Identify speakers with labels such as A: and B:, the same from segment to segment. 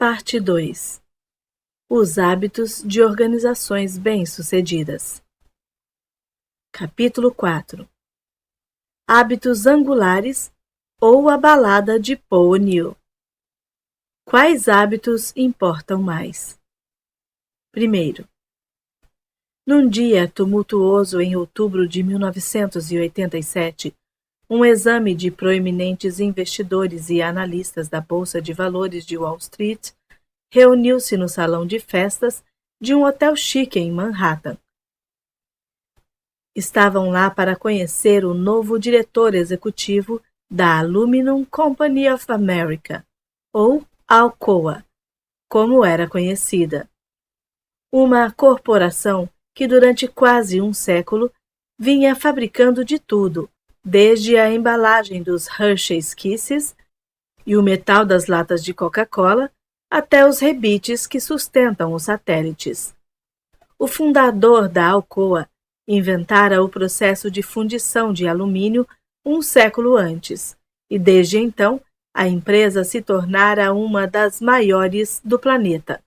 A: Parte 2. Os hábitos de organizações bem-sucedidas. Capítulo 4. Hábitos angulares ou a balada de Paul O'Neill. Quais hábitos importam mais? Primeiro, num dia tumultuoso em outubro de 1987, um exame de proeminentes investidores e analistas da Bolsa de Valores de Wall Street reuniu-se no salão de festas de um hotel chique em Manhattan. Estavam lá para conhecer o novo diretor executivo da Aluminum Company of America, ou Alcoa, como era conhecida. Uma corporação que durante quase um século vinha fabricando de tudo, desde a embalagem dos Hershey's Kisses e o metal das latas de Coca-Cola até os rebites que sustentam os satélites. O fundador da Alcoa inventara o processo de fundição de alumínio um século antes, e desde então a empresa se tornara uma das maiores do planeta.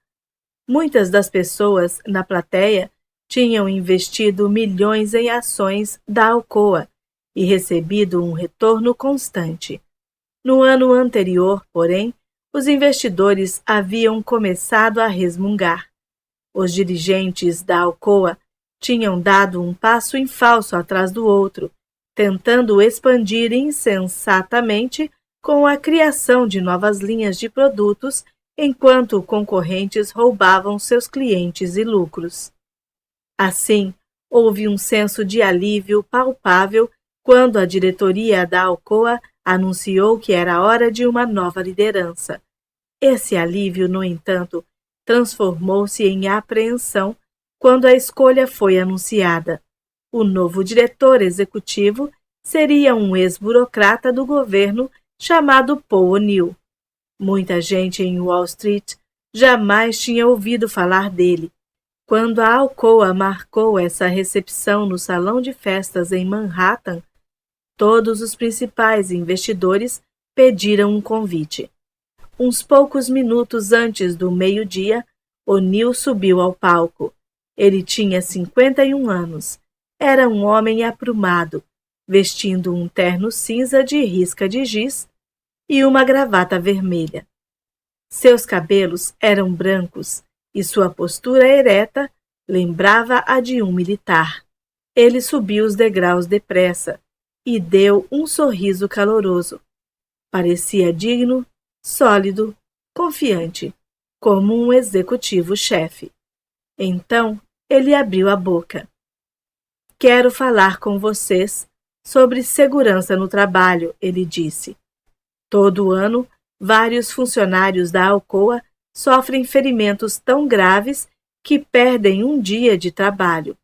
A: Muitas das pessoas na plateia tinham investido milhões em ações da Alcoa e recebido um retorno constante. No ano anterior, porém, os investidores haviam começado a resmungar. Os dirigentes da Alcoa tinham dado um passo em falso atrás do outro, tentando expandir insensatamente com a criação de novas linhas de produtos, enquanto concorrentes roubavam seus clientes e lucros. Assim, houve um senso de alívio palpável quando a diretoria da Alcoa anunciou que era hora de uma nova liderança. Esse alívio, no entanto, transformou-se em apreensão quando a escolha foi anunciada. O novo diretor executivo seria um ex-burocrata do governo chamado Paul O'Neill. Muita gente em Wall Street jamais tinha ouvido falar dele. Quando a Alcoa marcou essa recepção no salão de festas em Manhattan, todos os principais investidores pediram um convite. Uns poucos minutos antes do meio-dia, O'Neill subiu ao palco. Ele tinha 51 anos. Era um homem aprumado, vestindo um terno cinza de risca de giz e uma gravata vermelha. Seus cabelos eram brancos e sua postura ereta lembrava a de um militar. Ele subiu os degraus depressa e deu um sorriso caloroso. Parecia digno, sólido, confiante, como um executivo-chefe. Então, ele abriu a boca. Quero falar com vocês sobre segurança no trabalho, ele disse. Todo ano, vários funcionários da Alcoa sofrem ferimentos tão graves que perdem um dia de trabalho.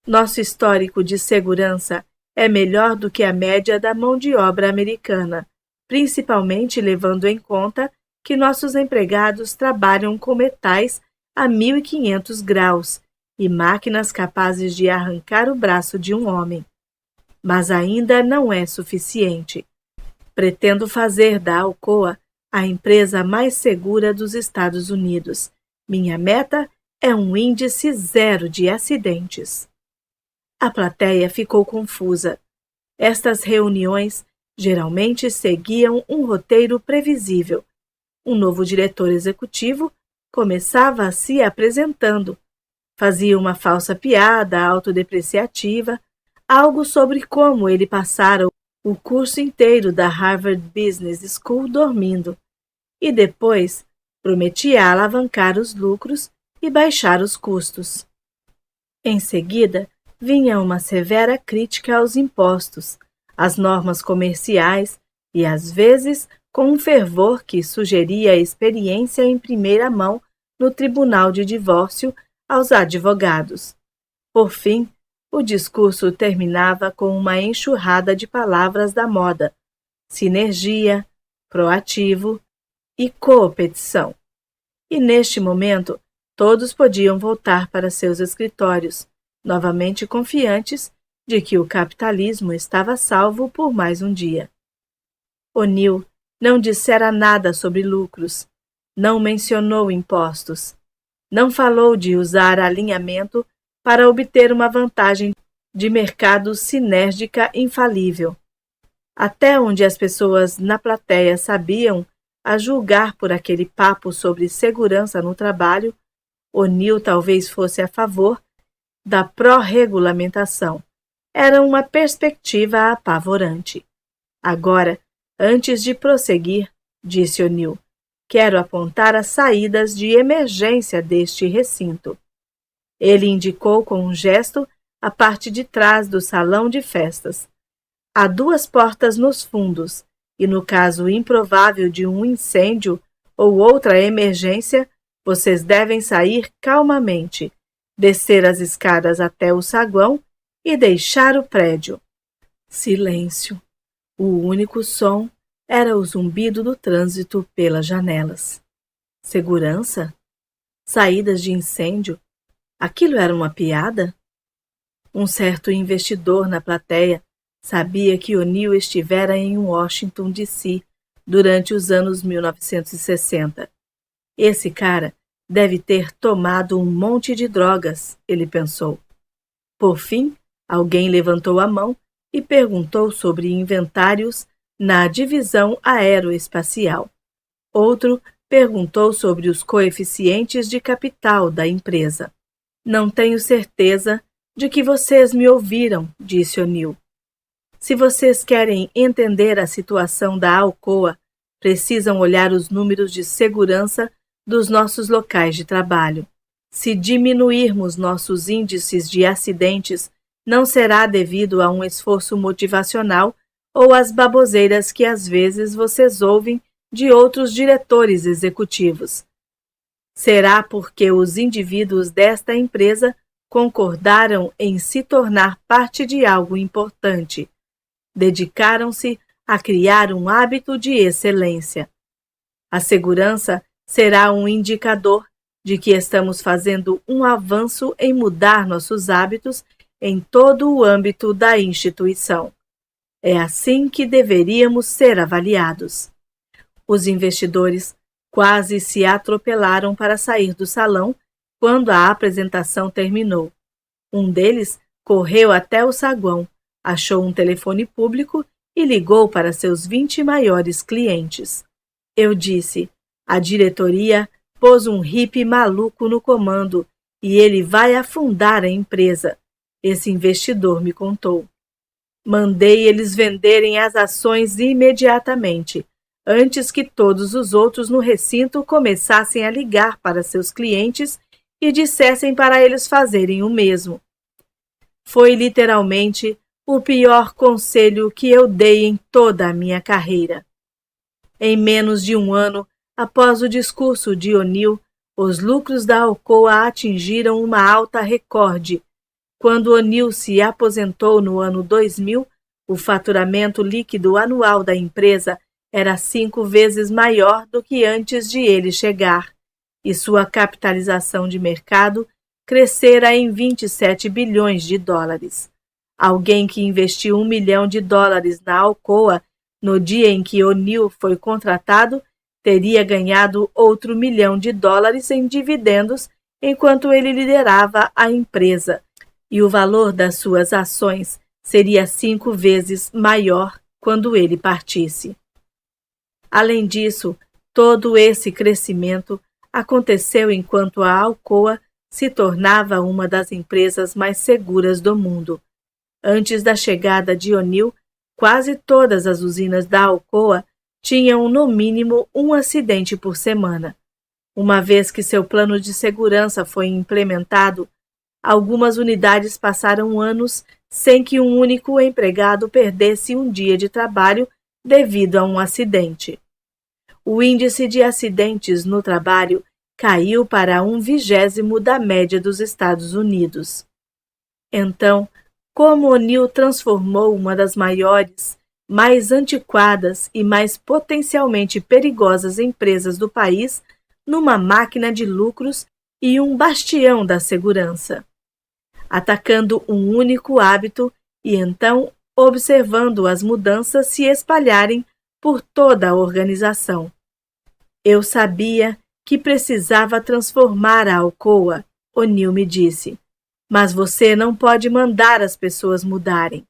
A: Nosso histórico de segurança é melhor do que a média da mão de obra americana, principalmente levando em conta que nossos empregados trabalham com metais a 1.500 graus e máquinas capazes de arrancar o braço de um homem. Mas ainda não é suficiente. Pretendo fazer da Alcoa a empresa mais segura dos Estados Unidos. Minha meta é um índice zero de acidentes. A plateia ficou confusa. Estas reuniões geralmente seguiam um roteiro previsível. Um novo diretor executivo começava se apresentando. Fazia uma falsa piada autodepreciativa, algo sobre como ele passara o curso inteiro da Harvard Business School dormindo, e depois prometia alavancar os lucros e baixar os custos. Em seguida, vinha uma severa crítica aos impostos, às normas comerciais e, às vezes, com um fervor que sugeria experiência em primeira mão no tribunal de divórcio aos advogados. Por fim, o discurso terminava com uma enxurrada de palavras da moda: sinergia, proativo e coopetição. E neste momento, todos podiam voltar para seus escritórios, novamente confiantes de que o capitalismo estava salvo por mais um dia. O'Neill não dissera nada sobre lucros. Não mencionou impostos. Não falou de usar alinhamento para obter uma vantagem de mercado sinérgica infalível. Até onde as pessoas na plateia sabiam, a julgar por aquele papo sobre segurança no trabalho, O'Neill talvez fosse a favor da pró-regulamentação. Era uma perspectiva apavorante. Agora, antes de prosseguir, disse O'Neill, quero apontar as saídas de emergência deste recinto. Ele indicou com um gesto a parte de trás do salão de festas. Há 2 portas nos fundos, e no caso improvável de um incêndio ou outra emergência, vocês devem sair calmamente, descer as escadas até o saguão e deixar o prédio. Silêncio. O único som era o zumbido do trânsito pelas janelas. Segurança? Saídas de incêndio? Aquilo era uma piada? Um certo investidor na plateia sabia que O'Neill estivera em Washington, D.C., durante os anos 1960. Esse cara deve ter tomado um monte de drogas, ele pensou. Por fim, alguém levantou a mão e perguntou sobre inventários na divisão aeroespacial. Outro perguntou sobre os coeficientes de capital da empresa. Não tenho certeza de que vocês me ouviram, disse O'Neill. Se vocês querem entender a situação da Alcoa, precisam olhar os números de segurança dos nossos locais de trabalho. Se diminuirmos nossos índices de acidentes, não será devido a um esforço motivacional ou às baboseiras que às vezes vocês ouvem de outros diretores executivos. Será porque os indivíduos desta empresa concordaram em se tornar parte de algo importante. Dedicaram-se a criar um hábito de excelência. A segurança será um indicador de que estamos fazendo um avanço em mudar nossos hábitos em todo o âmbito da instituição. É assim que deveríamos ser avaliados. Os investidores quase se atropelaram para sair do salão quando a apresentação terminou. Um deles correu até o saguão, achou um telefone público e ligou para seus 20 maiores clientes. Eu disse, a diretoria pôs um hippie maluco no comando e ele vai afundar a empresa. Esse investidor me contou. Mandei eles venderem as ações imediatamente, antes que todos os outros no recinto começassem a ligar para seus clientes e dissessem para eles fazerem o mesmo. Foi literalmente o pior conselho que eu dei em toda a minha carreira. Em menos de um ano, após o discurso de O'Neill, os lucros da Alcoa atingiram uma alta recorde. Quando O'Neill se aposentou no ano 2000, o faturamento líquido anual da empresa era 5 vezes maior do que antes de ele chegar, e sua capitalização de mercado crescera em 27 bilhões de dólares. Alguém que investiu $1 milhão na Alcoa no dia em que O'Neill foi contratado teria ganhado outro $1 milhão em dividendos enquanto ele liderava a empresa, e o valor das suas ações seria 5 vezes maior quando ele partisse. Além disso, todo esse crescimento aconteceu enquanto a Alcoa se tornava uma das empresas mais seguras do mundo. Antes da chegada de O'Neill, quase todas as usinas da Alcoa tinham no mínimo um acidente por semana. Uma vez que seu plano de segurança foi implementado, algumas unidades passaram anos sem que um único empregado perdesse um dia de trabalho devido a um acidente. O índice de acidentes no trabalho caiu para 1/20 da média dos Estados Unidos. Então, como O'Neill transformou uma das maiores, mais antiquadas e mais potencialmente perigosas empresas do país numa máquina de lucros e um bastião da segurança, atacando um único hábito e então observando as mudanças se espalharem por toda a organização. Eu sabia que precisava transformar a Alcoa, O'Neill me disse. Mas você não pode mandar as pessoas mudarem.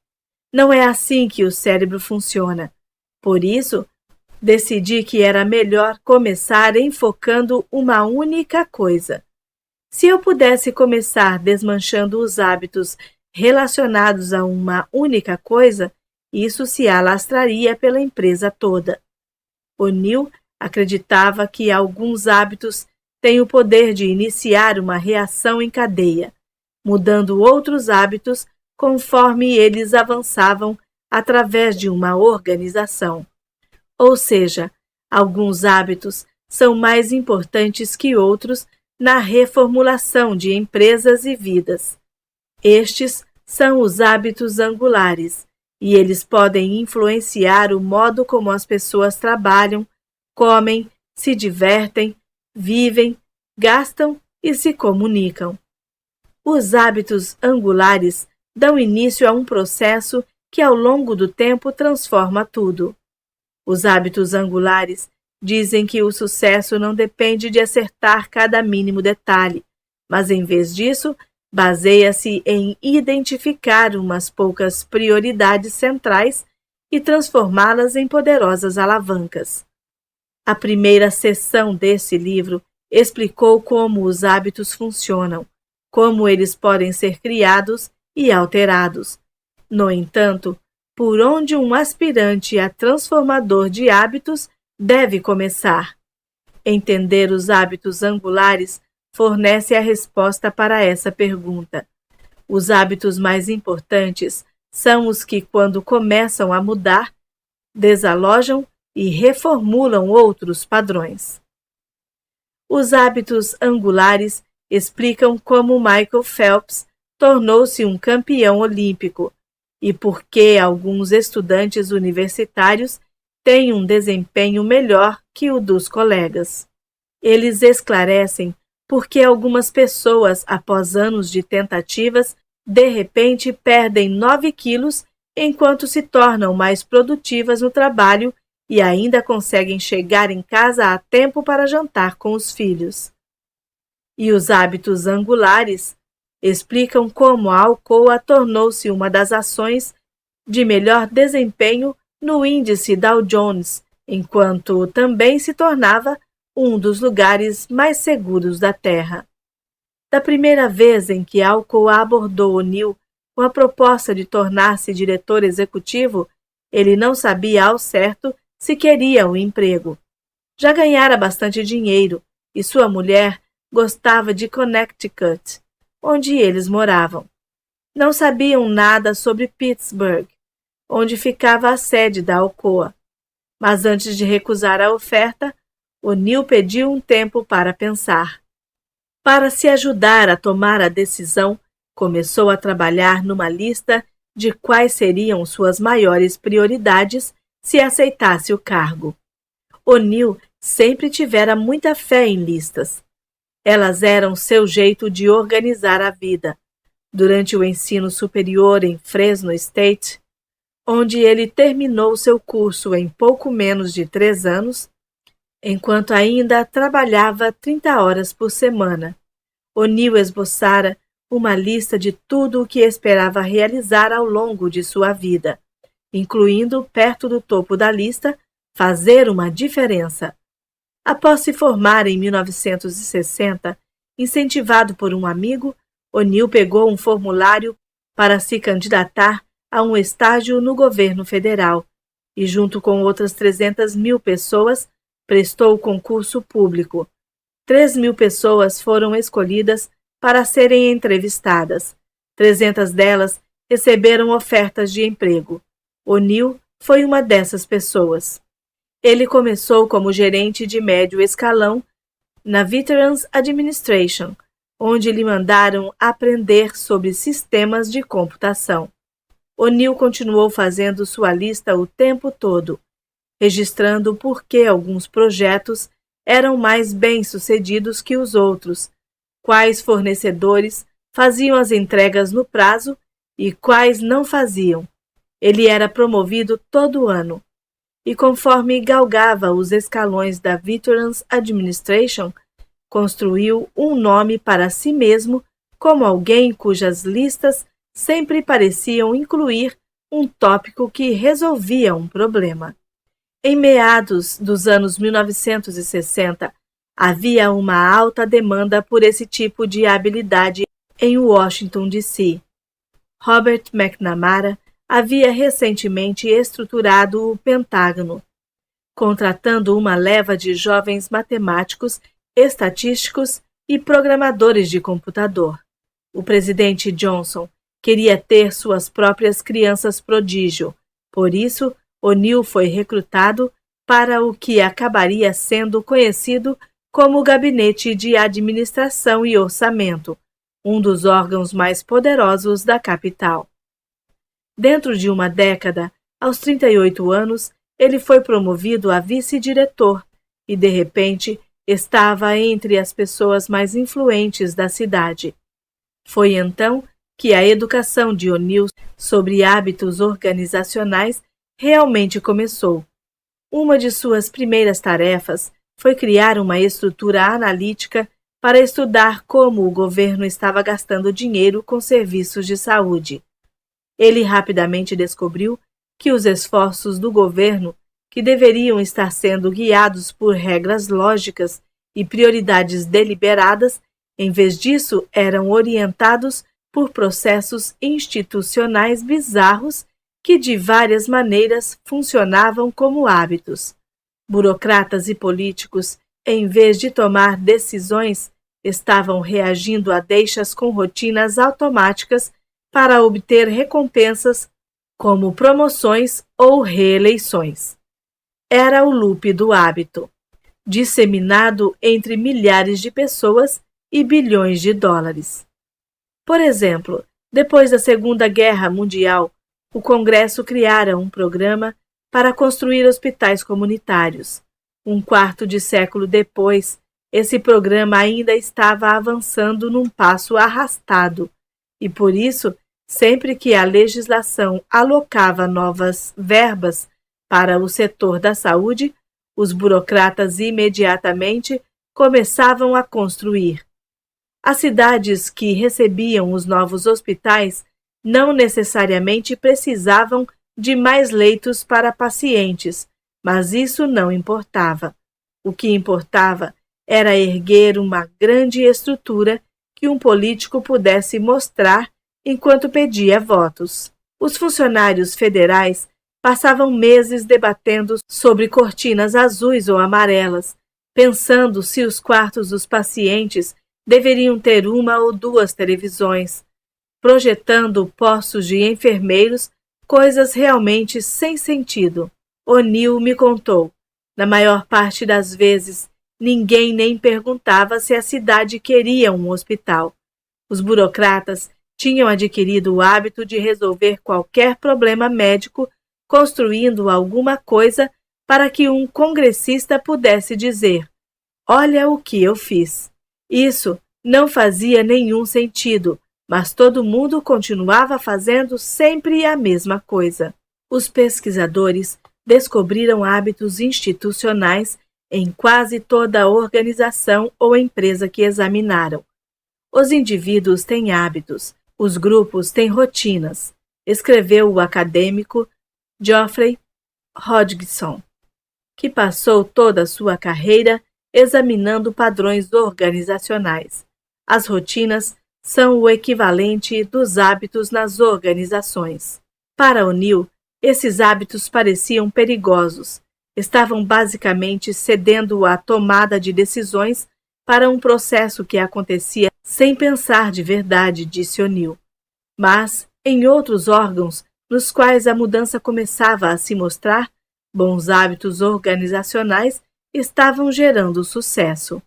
A: Não é assim que o cérebro funciona. Por isso, decidi que era melhor começar enfocando uma única coisa. Se eu pudesse começar desmanchando os hábitos relacionados a uma única coisa, isso se alastraria pela empresa toda. O'Neill acreditava que alguns hábitos têm o poder de iniciar uma reação em cadeia, mudando outros hábitos conforme eles avançavam através de uma organização. Ou seja, alguns hábitos são mais importantes que outros na reformulação de empresas e vidas. Estes são os hábitos angulares, e eles podem influenciar o modo como as pessoas trabalham, comem, se divertem, vivem, gastam e se comunicam. Os hábitos angulares dão início a um processo que ao longo do tempo transforma tudo. Os hábitos angulares dizem que o sucesso não depende de acertar cada mínimo detalhe, mas em vez disso, baseia-se em identificar umas poucas prioridades centrais e transformá-las em poderosas alavancas. A primeira seção desse livro explicou como os hábitos funcionam, como eles podem ser criados e alterados. No entanto, por onde um aspirante a transformador de hábitos deve começar? Entender os hábitos angulares fornece a resposta para essa pergunta. Os hábitos mais importantes são os que, quando começam a mudar, desalojam e reformulam outros padrões. Os hábitos angulares explicam como Michael Phelps tornou-se um campeão olímpico e por que alguns estudantes universitários têm um desempenho melhor que o dos colegas. Eles esclarecem por que algumas pessoas, após anos de tentativas, de repente perdem 9 quilos enquanto se tornam mais produtivas no trabalho e ainda conseguem chegar em casa a tempo para jantar com os filhos. E os hábitos angulares explicam como a Alcoa tornou-se uma das ações de melhor desempenho no índice Dow Jones, enquanto também se tornava um dos lugares mais seguros da Terra. Da primeira vez em que a Alcoa abordou O'Neill com a proposta de tornar-se diretor executivo, ele não sabia ao certo se queria o emprego. Já ganhara bastante dinheiro e sua mulher gostava de Connecticut, onde eles moravam. Não sabiam nada sobre Pittsburgh, onde ficava a sede da Alcoa. Mas antes de recusar a oferta, O'Neill pediu um tempo para pensar. Para se ajudar a tomar a decisão, começou a trabalhar numa lista de quais seriam suas maiores prioridades se aceitasse o cargo. O'Neill sempre tivera muita fé em listas. Elas eram seu jeito de organizar a vida. Durante o ensino superior em Fresno State, onde ele terminou seu curso em pouco menos de 3 anos, enquanto ainda trabalhava 30 horas por semana, O'Neill esboçara uma lista de tudo o que esperava realizar ao longo de sua vida, incluindo, perto do topo da lista, fazer uma diferença. Após se formar em 1960, incentivado por um amigo, O'Neill pegou um formulário para se candidatar a um estágio no governo federal e, junto com outras 300.000 pessoas, prestou o concurso público. 3.000 pessoas foram escolhidas para serem entrevistadas. 300 delas receberam ofertas de emprego. O'Neill foi uma dessas pessoas. Ele começou como gerente de médio escalão na Veterans Administration, onde lhe mandaram aprender sobre sistemas de computação. O'Neill continuou fazendo sua lista o tempo todo, registrando por que alguns projetos eram mais bem-sucedidos que os outros, quais fornecedores faziam as entregas no prazo e quais não faziam. Ele era promovido todo ano. E conforme galgava os escalões da Veterans Administration, construiu um nome para si mesmo como alguém cujas listas sempre pareciam incluir um tópico que resolvia um problema. Em meados dos anos 1960, havia uma alta demanda por esse tipo de habilidade em Washington, D.C. Robert McNamara havia recentemente estruturado o Pentágono, contratando uma leva de jovens matemáticos, estatísticos e programadores de computador. O presidente Johnson queria ter suas próprias crianças prodígio, por isso O'Neill foi recrutado para o que acabaria sendo conhecido como o Gabinete de Administração e Orçamento, um dos órgãos mais poderosos da capital. Dentro de uma década, aos 38 anos, ele foi promovido a vice-diretor e, de repente, estava entre as pessoas mais influentes da cidade. Foi então que a educação de O'Neill sobre hábitos organizacionais realmente começou. Uma de suas primeiras tarefas foi criar uma estrutura analítica para estudar como o governo estava gastando dinheiro com serviços de saúde. Ele rapidamente descobriu que os esforços do governo, que deveriam estar sendo guiados por regras lógicas e prioridades deliberadas, em vez disso eram orientados por processos institucionais bizarros que de várias maneiras funcionavam como hábitos. Burocratas e políticos, em vez de tomar decisões, estavam reagindo a deixas com rotinas automáticas para obter recompensas como promoções ou reeleições. Era o loop do hábito, disseminado entre milhares de pessoas e bilhões de dólares. Por exemplo, depois da Segunda Guerra Mundial, o Congresso criara um programa para construir hospitais comunitários. Um quarto de século depois, esse programa ainda estava avançando num passo arrastado, e por isso, sempre que a legislação alocava novas verbas para o setor da saúde, os burocratas imediatamente começavam a construir. As cidades que recebiam os novos hospitais não necessariamente precisavam de mais leitos para pacientes, mas isso não importava. O que importava era erguer uma grande estrutura que um político pudesse mostrar enquanto pedia votos. Os funcionários federais passavam meses debatendo sobre cortinas azuis ou amarelas, pensando se os quartos dos pacientes deveriam ter uma ou duas televisões, projetando postos de enfermeiros, coisas realmente sem sentido. O'Neill me contou. Na maior parte das vezes, ninguém nem perguntava se a cidade queria um hospital. Os burocratas tinham adquirido o hábito de resolver qualquer problema médico construindo alguma coisa para que um congressista pudesse dizer: "Olha o que eu fiz." Isso não fazia nenhum sentido, mas todo mundo continuava fazendo sempre a mesma coisa. Os pesquisadores descobriram hábitos institucionais em quase toda a organização ou empresa que examinaram. Os indivíduos têm hábitos, os grupos têm rotinas, escreveu o acadêmico Geoffrey Hodgson, que passou toda a sua carreira examinando padrões organizacionais. As rotinas são o equivalente dos hábitos nas organizações. Para O'Neill, esses hábitos pareciam perigosos. Estavam basicamente cedendo à tomada de decisões para um processo que acontecia sem pensar de verdade, disse O'Neill. Mas, em outros órgãos, nos quais a mudança começava a se mostrar, bons hábitos organizacionais estavam gerando sucesso.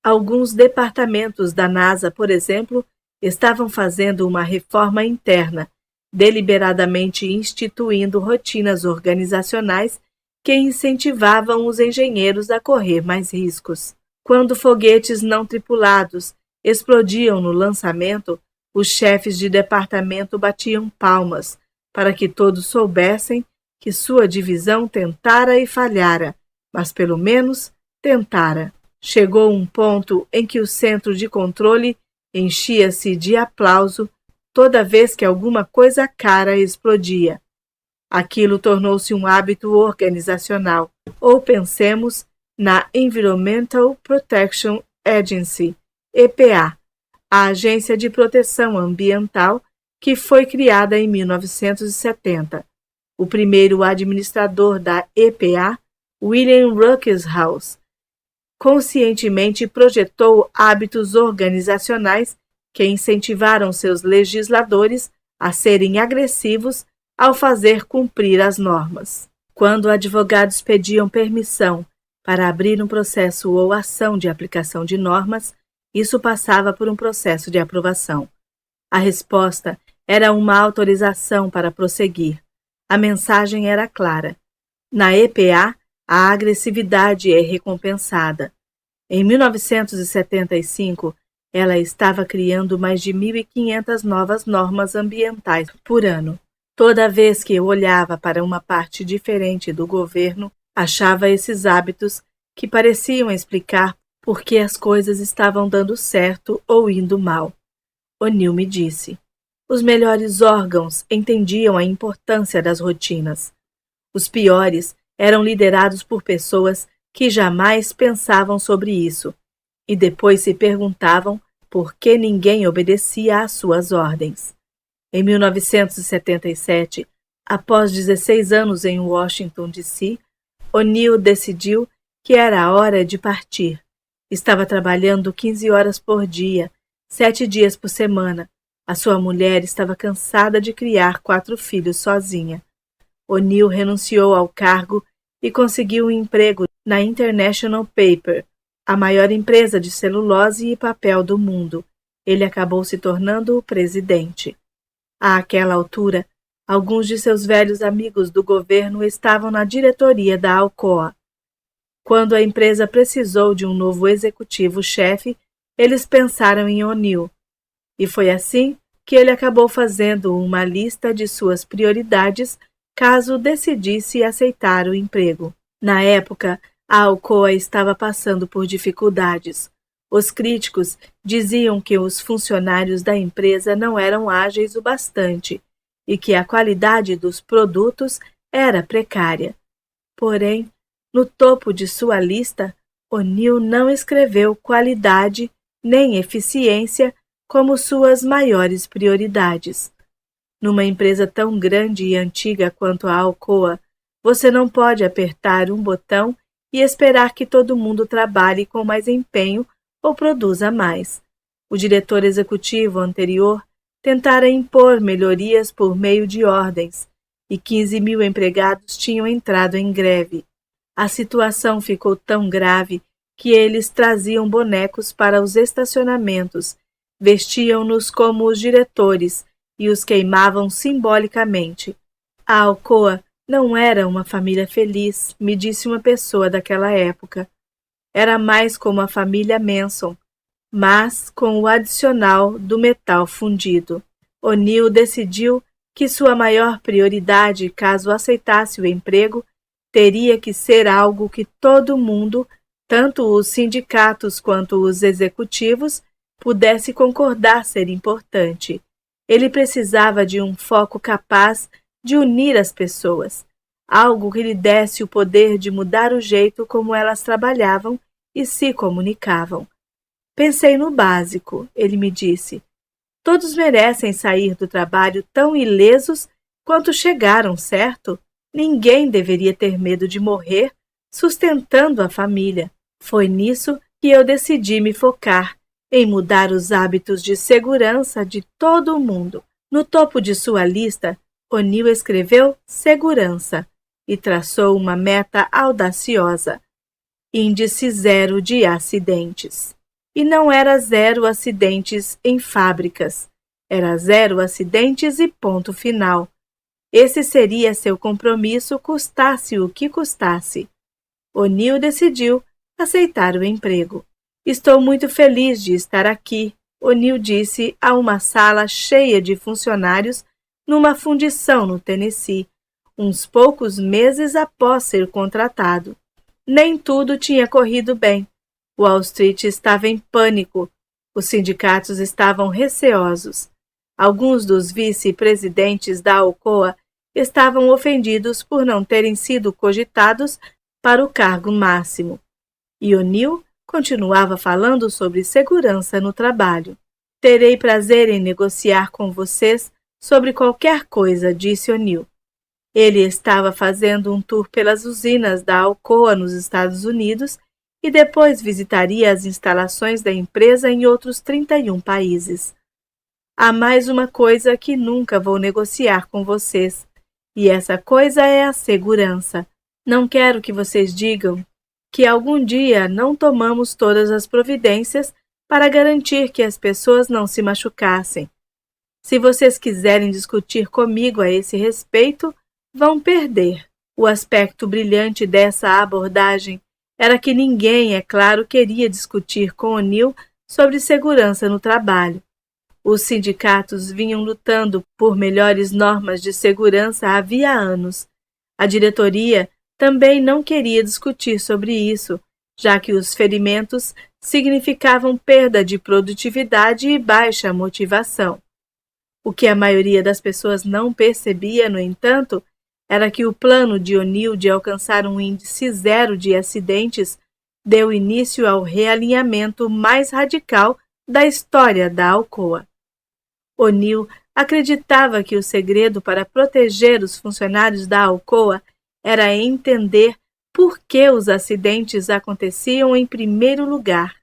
A: Alguns departamentos da NASA, por exemplo, estavam fazendo uma reforma interna, deliberadamente instituindo rotinas organizacionais que incentivavam os engenheiros a correr mais riscos. Quando foguetes não tripulados explodiam no lançamento, os chefes de departamento batiam palmas para que todos soubessem que sua divisão tentara e falhara, mas pelo menos tentara. Chegou um ponto em que o centro de controle enchia-se de aplauso toda vez que alguma coisa cara explodia. Aquilo tornou-se um hábito organizacional, ou pensemos na Environmental Protection Agency, EPA, a Agência de Proteção Ambiental, que foi criada em 1970. O primeiro administrador da EPA, William Ruckelshaus, conscientemente projetou hábitos organizacionais que incentivaram seus legisladores a serem agressivos ao fazer cumprir as normas. Quando advogados pediam permissão para abrir um processo ou ação de aplicação de normas, isso passava por um processo de aprovação. A resposta era uma autorização para prosseguir. A mensagem era clara. Na EPA, a agressividade é recompensada. Em 1975, ela estava criando mais de 1.500 novas normas ambientais por ano. Toda vez que eu olhava para uma parte diferente do governo, achava esses hábitos que pareciam explicar por que as coisas estavam dando certo ou indo mal. O'Neill me disse. Os melhores órgãos entendiam a importância das rotinas. Os piores eram liderados por pessoas que jamais pensavam sobre isso e depois se perguntavam por que ninguém obedecia às suas ordens. Em 1977, após 16 anos em Washington, D.C., O'Neill decidiu que era a hora de partir. Estava trabalhando 15 horas por dia, 7 dias por semana. A sua mulher estava cansada de criar 4 filhos sozinha. O'Neill renunciou ao cargo e conseguiu um emprego na International Paper, a maior empresa de celulose e papel do mundo. Ele acabou se tornando o presidente. Àquela altura, alguns de seus velhos amigos do governo estavam na diretoria da Alcoa. Quando a empresa precisou de um novo executivo-chefe, eles pensaram em O'Neill. E foi assim que ele acabou fazendo uma lista de suas prioridades caso decidisse aceitar o emprego. Na época, a Alcoa estava passando por dificuldades. Os críticos diziam que os funcionários da empresa não eram ágeis o bastante e que a qualidade dos produtos era precária. Porém, no topo de sua lista, O'Neill não escreveu qualidade nem eficiência como suas maiores prioridades. Numa empresa tão grande e antiga quanto a Alcoa, você não pode apertar um botão e esperar que todo mundo trabalhe com mais empenho ou produza mais. O diretor executivo anterior tentara impor melhorias por meio de ordens, e 15.000 empregados tinham entrado em greve. A situação ficou tão grave que eles traziam bonecos para os estacionamentos, vestiam-nos como os diretores e os queimavam simbolicamente. A Alcoa não era uma família feliz, me disse uma pessoa daquela época. Era mais como a família Manson, mas com o adicional do metal fundido. O'Neill decidiu que sua maior prioridade, caso aceitasse o emprego, teria que ser algo que todo mundo, tanto os sindicatos quanto os executivos, pudesse concordar ser importante. Ele precisava de um foco capaz de unir as pessoas, algo que lhe desse o poder de mudar o jeito como elas trabalhavam e se comunicavam. Pensei no básico, ele me disse. Todos merecem sair do trabalho tão ilesos quanto chegaram, certo? Ninguém deveria ter medo de morrer sustentando a família. Foi nisso que eu decidi me focar, em mudar os hábitos de segurança de todo o mundo. No topo de sua lista, O'Neill escreveu segurança e traçou uma meta audaciosa: índice 0 de acidentes. E não era 0 acidentes em fábricas, era 0 acidentes e ponto final. Esse seria seu compromisso, custasse o que custasse. O'Neill decidiu aceitar o emprego. Estou muito feliz de estar aqui, O'Neill disse a uma sala cheia de funcionários numa fundição no Tennessee, uns poucos meses após ser contratado. Nem tudo tinha corrido bem. Wall Street estava em pânico. Os sindicatos estavam receosos. Alguns dos vice-presidentes da Alcoa estavam ofendidos por não terem sido cogitados para o cargo máximo. E O'Neill continuava falando sobre segurança no trabalho. Terei prazer em negociar com vocês sobre qualquer coisa, disse O'Neill. Ele estava fazendo um tour pelas usinas da Alcoa nos Estados Unidos e depois visitaria as instalações da empresa em outros 31 países. Há mais uma coisa que nunca vou negociar com vocês, e essa coisa é a segurança. Não quero que vocês digam que algum dia não tomamos todas as providências para garantir que as pessoas não se machucassem. Se vocês quiserem discutir comigo a esse respeito, vão perder. O aspecto brilhante dessa abordagem era que ninguém, é claro, queria discutir com O'Neill sobre segurança no trabalho. Os sindicatos vinham lutando por melhores normas de segurança havia anos. A diretoria também não queria discutir sobre isso, já que os ferimentos significavam perda de produtividade e baixa motivação. O que a maioria das pessoas não percebia, no entanto, era que o plano de O'Neill de alcançar um índice zero de acidentes deu início ao realinhamento mais radical da história da Alcoa. O'Neill acreditava que o segredo para proteger os funcionários da Alcoa era entender por que os acidentes aconteciam em primeiro lugar.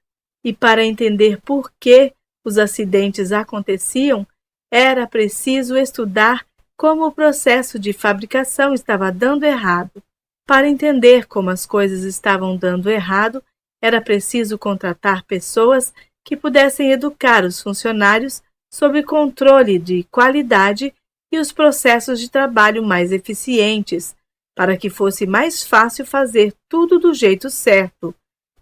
A: E para entender por que os acidentes aconteciam, era preciso estudar como o processo de fabricação estava dando errado. Para entender como as coisas estavam dando errado, era preciso contratar pessoas que pudessem educar os funcionários sobre controle de qualidade e os processos de trabalho mais eficientes, para que fosse mais fácil fazer tudo do jeito certo,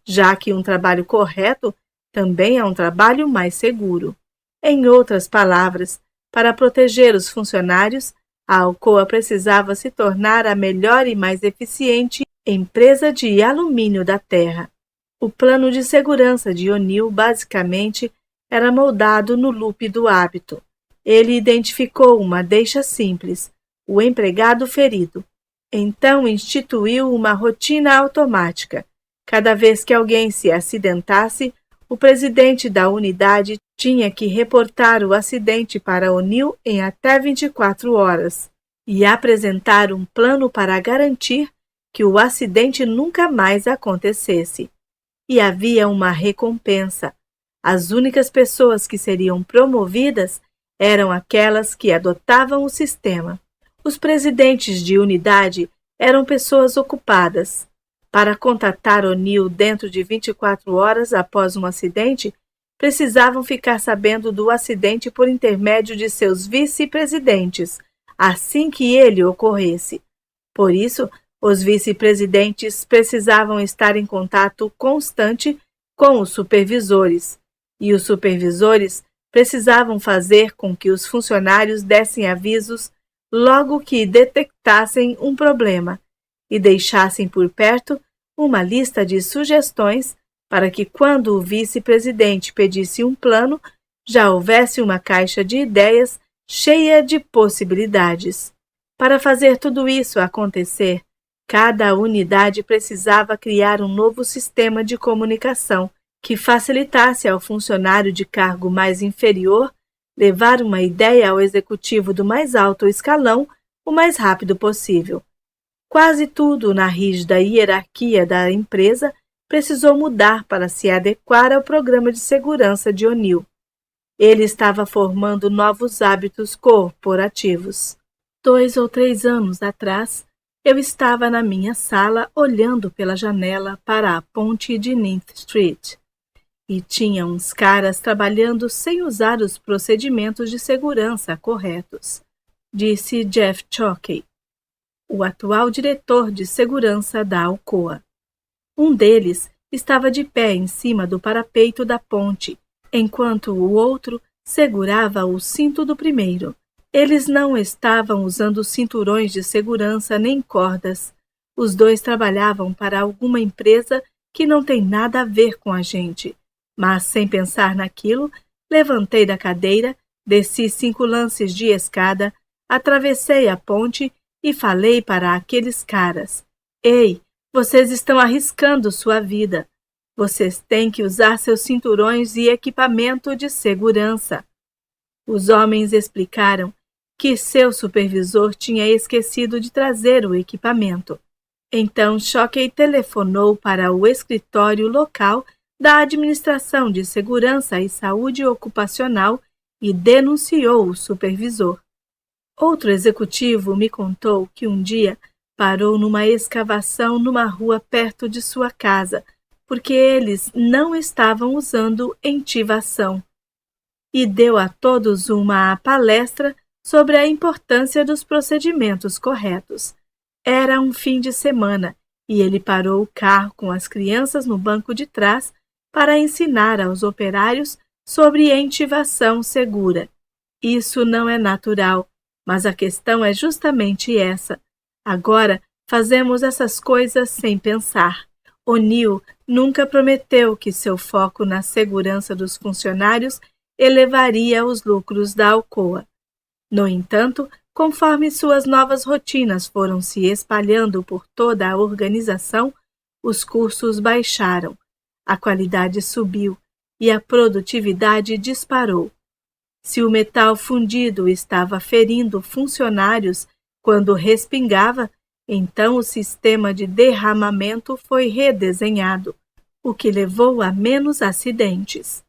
A: já que um trabalho correto também é um trabalho mais seguro. Em outras palavras, para proteger os funcionários, a Alcoa precisava se tornar a melhor e mais eficiente empresa de alumínio da Terra. O plano de segurança de O'Neill, basicamente, era moldado no loop do hábito. Ele identificou uma deixa simples, o empregado ferido. Então instituiu uma rotina automática. Cada vez que alguém se acidentasse, o presidente da unidade tinha que reportar o acidente para O'Neill em até 24 horas e apresentar um plano para garantir que o acidente nunca mais acontecesse. E havia uma recompensa. As únicas pessoas que seriam promovidas eram aquelas que adotavam o sistema. Os presidentes de unidade eram pessoas ocupadas. Para contatar O'Neill dentro de 24 horas após um acidente, precisavam ficar sabendo do acidente por intermédio de seus vice-presidentes, assim que ele ocorresse. Por isso, os vice-presidentes precisavam estar em contato constante com os supervisores, e os supervisores precisavam fazer com que os funcionários dessem avisos logo que detectassem um problema e deixassem por perto uma lista de sugestões para que, quando o vice-presidente pedisse um plano, já houvesse uma caixa de ideias cheia de possibilidades. Para fazer tudo isso acontecer, cada unidade precisava criar um novo sistema de comunicação que facilitasse ao funcionário de cargo mais inferior levar uma ideia ao executivo do mais alto escalão o mais rápido possível. Quase tudo na rígida hierarquia da empresa precisou mudar para se adequar ao programa de segurança de O'Neill. Ele estava formando novos hábitos corporativos. 2 ou 3 anos atrás, eu estava na minha sala olhando pela janela para a ponte de Ninth Street. E tinha uns caras trabalhando sem usar os procedimentos de segurança corretos, disse Jeff Chokey, o atual diretor de segurança da Alcoa. Um deles estava de pé em cima do parapeito da ponte, enquanto o outro segurava o cinto do primeiro. Eles não estavam usando cinturões de segurança nem cordas. Os dois trabalhavam para alguma empresa que não tem nada a ver com a gente. Mas, sem pensar naquilo, levantei da cadeira, desci 5 lances de escada, atravessei a ponte e falei para aqueles caras: Ei, vocês estão arriscando sua vida. Vocês têm que usar seus cinturões e equipamento de segurança. Os homens explicaram que seu supervisor tinha esquecido de trazer o equipamento. Então Shockey telefonou para o escritório local da Administração de Segurança e Saúde Ocupacional e denunciou o supervisor. Outro executivo me contou que um dia parou numa escavação numa rua perto de sua casa, porque eles não estavam usando entivação, e deu a todos uma palestra sobre a importância dos procedimentos corretos. Era um fim de semana e ele parou o carro com as crianças no banco de trás para ensinar aos operários sobre entivação segura. Isso não é natural, mas a questão é justamente essa. Agora fazemos essas coisas sem pensar. O'Neill nunca prometeu que seu foco na segurança dos funcionários elevaria os lucros da Alcoa. No entanto, conforme suas novas rotinas foram se espalhando por toda a organização, os custos baixaram, a qualidade subiu e a produtividade disparou. Se o metal fundido estava ferindo funcionários quando respingava, então o sistema de derramamento foi redesenhado, o que levou a menos acidentes.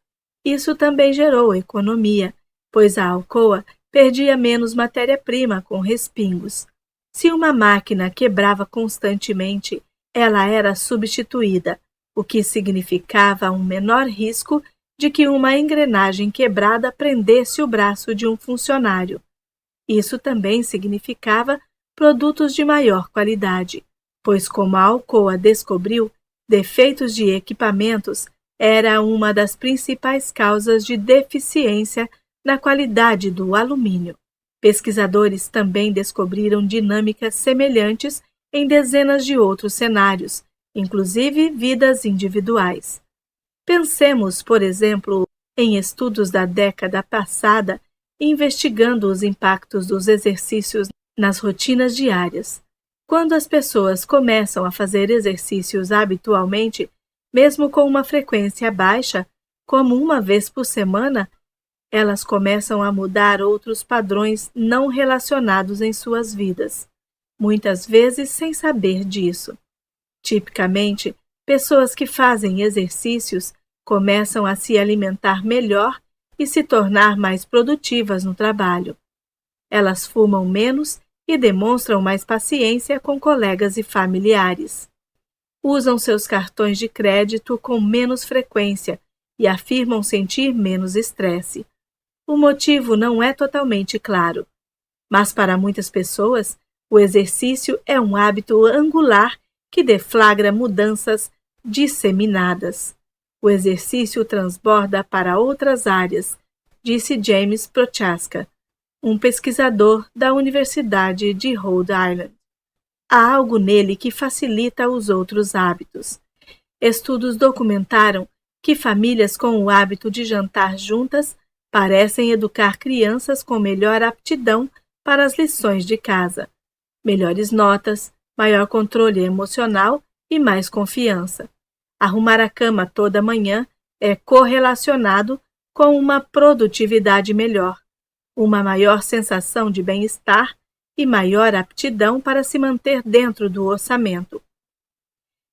A: Isso também gerou economia, pois a Alcoa perdia menos matéria-prima com respingos. Se uma máquina quebrava constantemente, ela era substituída, o que significava um menor risco de que uma engrenagem quebrada prendesse o braço de um funcionário. Isso também significava produtos de maior qualidade, pois, como a Alcoa descobriu, defeitos de equipamentos era uma das principais causas de deficiência na qualidade do alumínio. Pesquisadores também descobriram dinâmicas semelhantes em dezenas de outros cenários, inclusive vidas individuais. Pensemos, por exemplo, em estudos da década passada investigando os impactos dos exercícios nas rotinas diárias. Quando as pessoas começam a fazer exercícios habitualmente, mesmo com uma frequência baixa, como uma vez por semana, elas começam a mudar outros padrões não relacionados em suas vidas, muitas vezes sem saber disso. Tipicamente, pessoas que fazem exercícios começam a se alimentar melhor e se tornar mais produtivas no trabalho. Elas fumam menos e demonstram mais paciência com colegas e familiares. Usam seus cartões de crédito com menos frequência e afirmam sentir menos estresse. O motivo não é totalmente claro, mas para muitas pessoas, o exercício é um hábito angular que deflagra mudanças disseminadas. O exercício transborda para outras áreas, disse James Prochaska, um pesquisador da Universidade de Rhode Island. Há algo nele que facilita os outros hábitos. Estudos documentaram que famílias com o hábito de jantar juntas parecem educar crianças com melhor aptidão para as lições de casa, melhores notas, maior controle emocional e mais confiança. Arrumar a cama toda manhã é correlacionado com uma produtividade melhor, uma maior sensação de bem-estar e maior aptidão para se manter dentro do orçamento.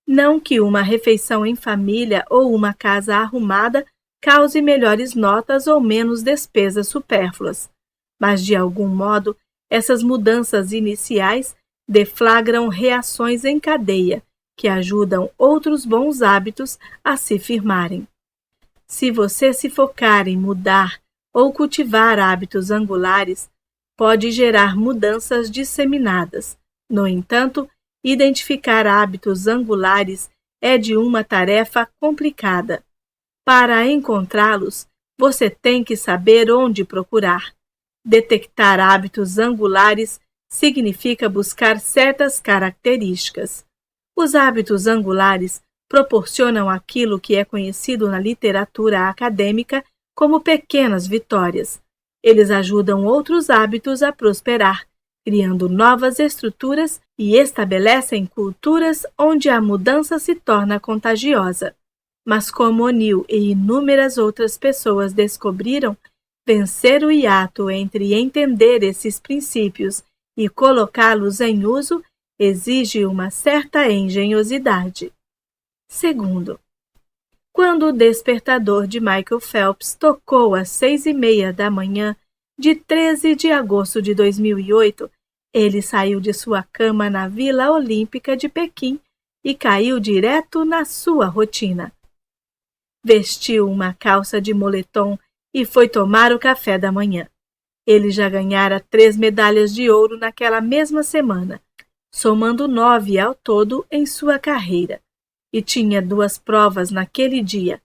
A: Não que uma refeição em família ou uma casa arrumada cause melhores notas ou menos despesas supérfluas, mas de algum modo essas mudanças iniciais deflagram reações em cadeia que ajudam outros bons hábitos a se firmarem. Se você se focar em mudar ou cultivar hábitos angulares, pode gerar mudanças disseminadas. No entanto, identificar hábitos angulares é de uma tarefa complicada. Para encontrá-los, você tem que saber onde procurar. Detectar hábitos angulares significa buscar certas características. Os hábitos angulares proporcionam aquilo que é conhecido na literatura acadêmica como pequenas vitórias. Eles ajudam outros hábitos a prosperar, criando novas estruturas e estabelecem culturas onde a mudança se torna contagiosa. Mas como O'Neill e inúmeras outras pessoas descobriram, vencer o hiato entre entender esses princípios e colocá-los em uso exige uma certa engenhosidade. Segundo, quando o despertador de Michael Phelps tocou às 6h30 da manhã de 13 de agosto de 2008, ele saiu de sua cama na Vila Olímpica de Pequim e caiu direto na sua rotina. Vestiu uma calça de moletom e foi tomar o café da manhã. Ele já ganhara 3 medalhas de ouro naquela mesma semana, somando 9 ao todo em sua carreira, e tinha 2 provas naquele dia.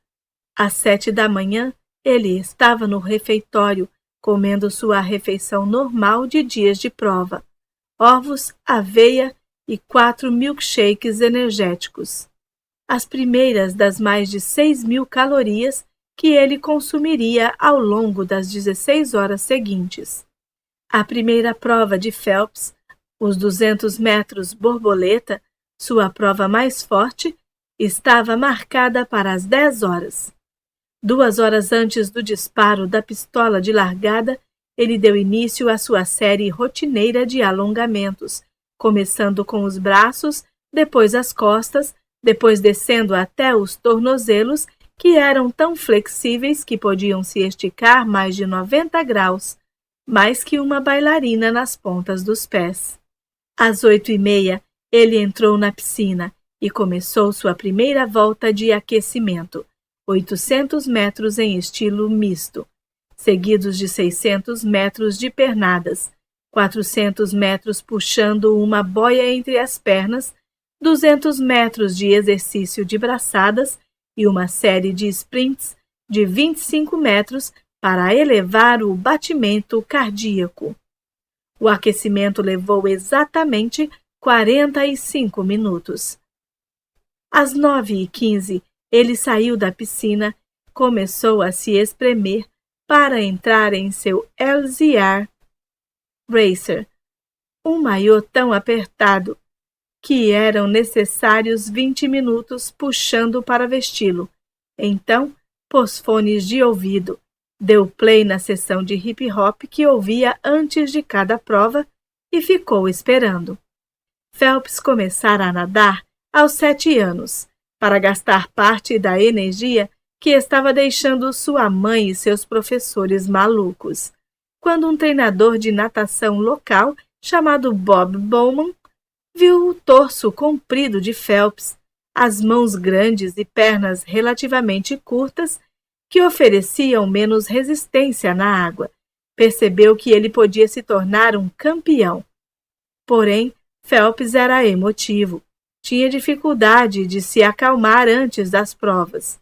A: Às 7 da manhã, ele estava no refeitório, comendo sua refeição normal de dias de prova: ovos, aveia e 4 milkshakes energéticos. As primeiras das mais de 6.000 calorias que ele consumiria ao longo das 16 horas seguintes. A primeira prova de Phelps, os 200 metros borboleta, sua prova mais forte, estava marcada para as 10 horas. 2 horas antes do disparo da pistola de largada, ele deu início à sua série rotineira de alongamentos, começando com os braços, depois as costas, depois descendo até os tornozelos, que eram tão flexíveis que podiam se esticar mais de 90 graus, mais que uma bailarina nas pontas dos pés. Às 8h30, ele entrou na piscina e começou sua primeira volta de aquecimento, 800 metros em estilo misto, seguidos de 600 metros de pernadas, 400 metros puxando uma boia entre as pernas, 200 metros de exercício de braçadas e uma série de sprints de 25 metros para elevar o batimento cardíaco. O aquecimento levou exatamente 45 minutos. Às 9h15, ele saiu da piscina, começou a se espremer para entrar em seu LZR Racer, um maiô tão apertado que eram necessários 20 minutos puxando para vesti-lo. Então, pôs fones de ouvido, deu play na sessão de hip-hop que ouvia antes de cada prova e ficou esperando. Phelps começara a nadar aos 7 anos, para gastar parte da energia que estava deixando sua mãe e seus professores malucos, quando um treinador de natação local, chamado Bob Bowman, viu o torso comprido de Phelps, as mãos grandes e pernas relativamente curtas, que ofereciam menos resistência na água. Percebeu que ele podia se tornar um campeão. Porém, Phelps era emotivo. Tinha dificuldade de se acalmar antes das provas.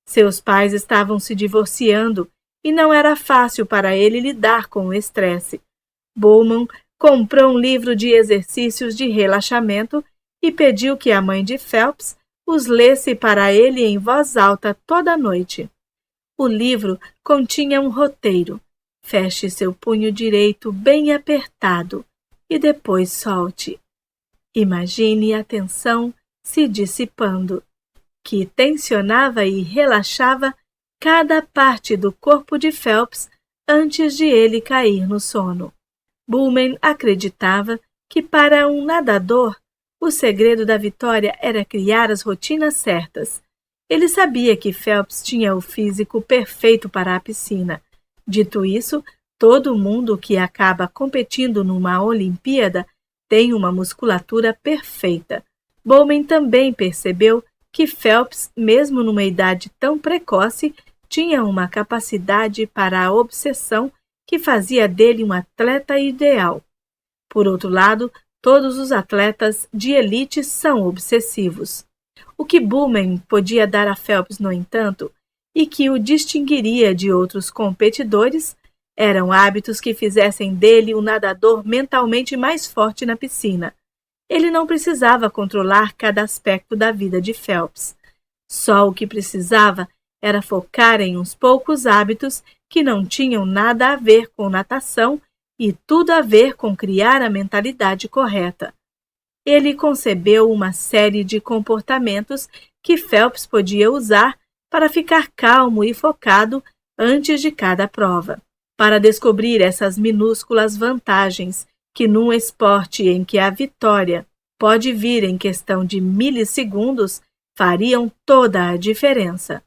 A: Seus pais estavam se divorciando e não era fácil para ele lidar com o estresse. Bowman comprou um livro de exercícios de relaxamento e pediu que a mãe de Phelps os lesse para ele em voz alta toda noite. O livro continha um roteiro. Feche seu punho direito bem apertado e depois solte. Imagine a tensão se dissipando, que tensionava e relaxava cada parte do corpo de Phelps antes de ele cair no sono. Bowman acreditava que para um nadador o segredo da vitória era criar as rotinas certas. Ele sabia que Phelps tinha o físico perfeito para a piscina. Dito isso, todo mundo que acaba competindo numa Olimpíada tem uma musculatura perfeita. Bowman também percebeu que Phelps, mesmo numa idade tão precoce, tinha uma capacidade para a obsessão que fazia dele um atleta ideal. Por outro lado, todos os atletas de elite são obsessivos. O que Bowman podia dar a Phelps, no entanto, e que o distinguiria de outros competidores, eram hábitos que fizessem dele o nadador mentalmente mais forte na piscina. Ele não precisava controlar cada aspecto da vida de Phelps. Só o que precisava era focar em uns poucos hábitos que não tinham nada a ver com natação e tudo a ver com criar a mentalidade correta. Ele concebeu uma série de comportamentos que Phelps podia usar para ficar calmo e focado antes de cada prova. Para descobrir essas minúsculas vantagens que num esporte em que a vitória pode vir em questão de milissegundos fariam toda a diferença.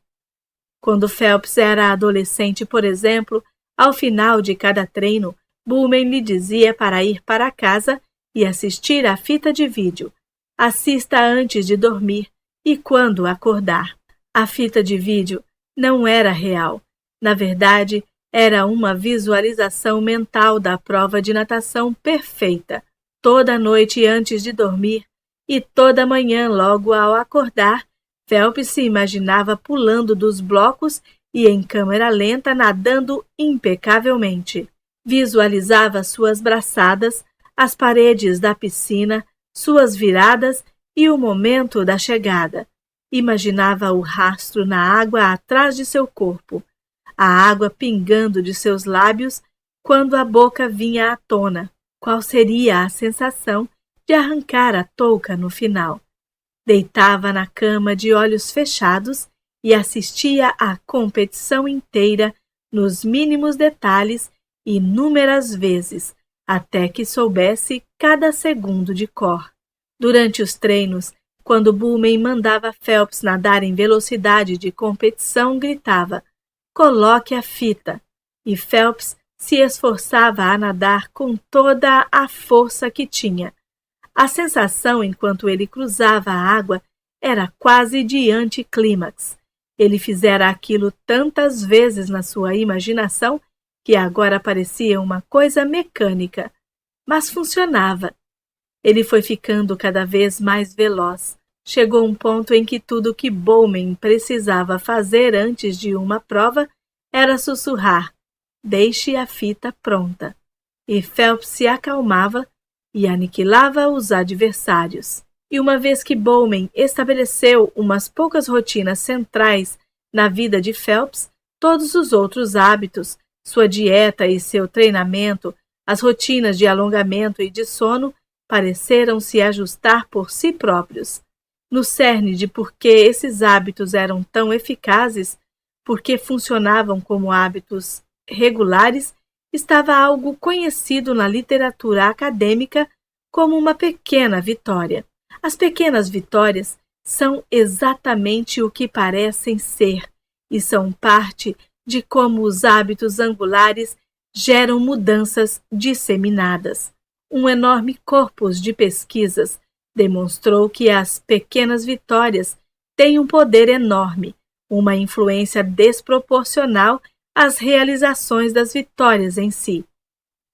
A: Quando Phelps era adolescente, por exemplo, ao final de cada treino, Bowman lhe dizia para ir para casa e assistir à fita de vídeo. Assista antes de dormir e quando acordar. A fita de vídeo não era real. Na verdade, era uma visualização mental da prova de natação perfeita. Toda noite antes de dormir e toda manhã logo ao acordar, Phelps se imaginava pulando dos blocos e em câmera lenta nadando impecavelmente. Visualizava suas braçadas, as paredes da piscina, suas viradas e o momento da chegada. Imaginava o rastro na água atrás de seu corpo, a água pingando de seus lábios quando a boca vinha à tona. Qual seria a sensação de arrancar a touca no final? Deitava na cama de olhos fechados e assistia à competição inteira, nos mínimos detalhes, inúmeras vezes, até que soubesse cada segundo de cor. Durante os treinos, quando Bowman mandava Phelps nadar em velocidade de competição, gritava: "Coloque a fita!" E Phelps se esforçava a nadar com toda a força que tinha. A sensação enquanto ele cruzava a água era quase de anticlímax. Ele fizera aquilo tantas vezes na sua imaginação que agora parecia uma coisa mecânica, mas funcionava. Ele foi ficando cada vez mais veloz. Chegou um ponto em que tudo que Bowman precisava fazer antes de uma prova era sussurrar: "Deixe a fita pronta." E Phelps se acalmava e aniquilava os adversários. E uma vez que Bowman estabeleceu umas poucas rotinas centrais na vida de Phelps, todos os outros hábitos, sua dieta e seu treinamento, as rotinas de alongamento e de sono, pareceram se ajustar por si próprios. No cerne de por que esses hábitos eram tão eficazes, porque funcionavam como hábitos regulares, estava algo conhecido na literatura acadêmica como uma pequena vitória. As pequenas vitórias são exatamente o que parecem ser e são parte de como os hábitos angulares geram mudanças disseminadas. Um enorme corpus de pesquisas demonstrou que as pequenas vitórias têm um poder enorme, uma influência desproporcional às realizações das vitórias em si.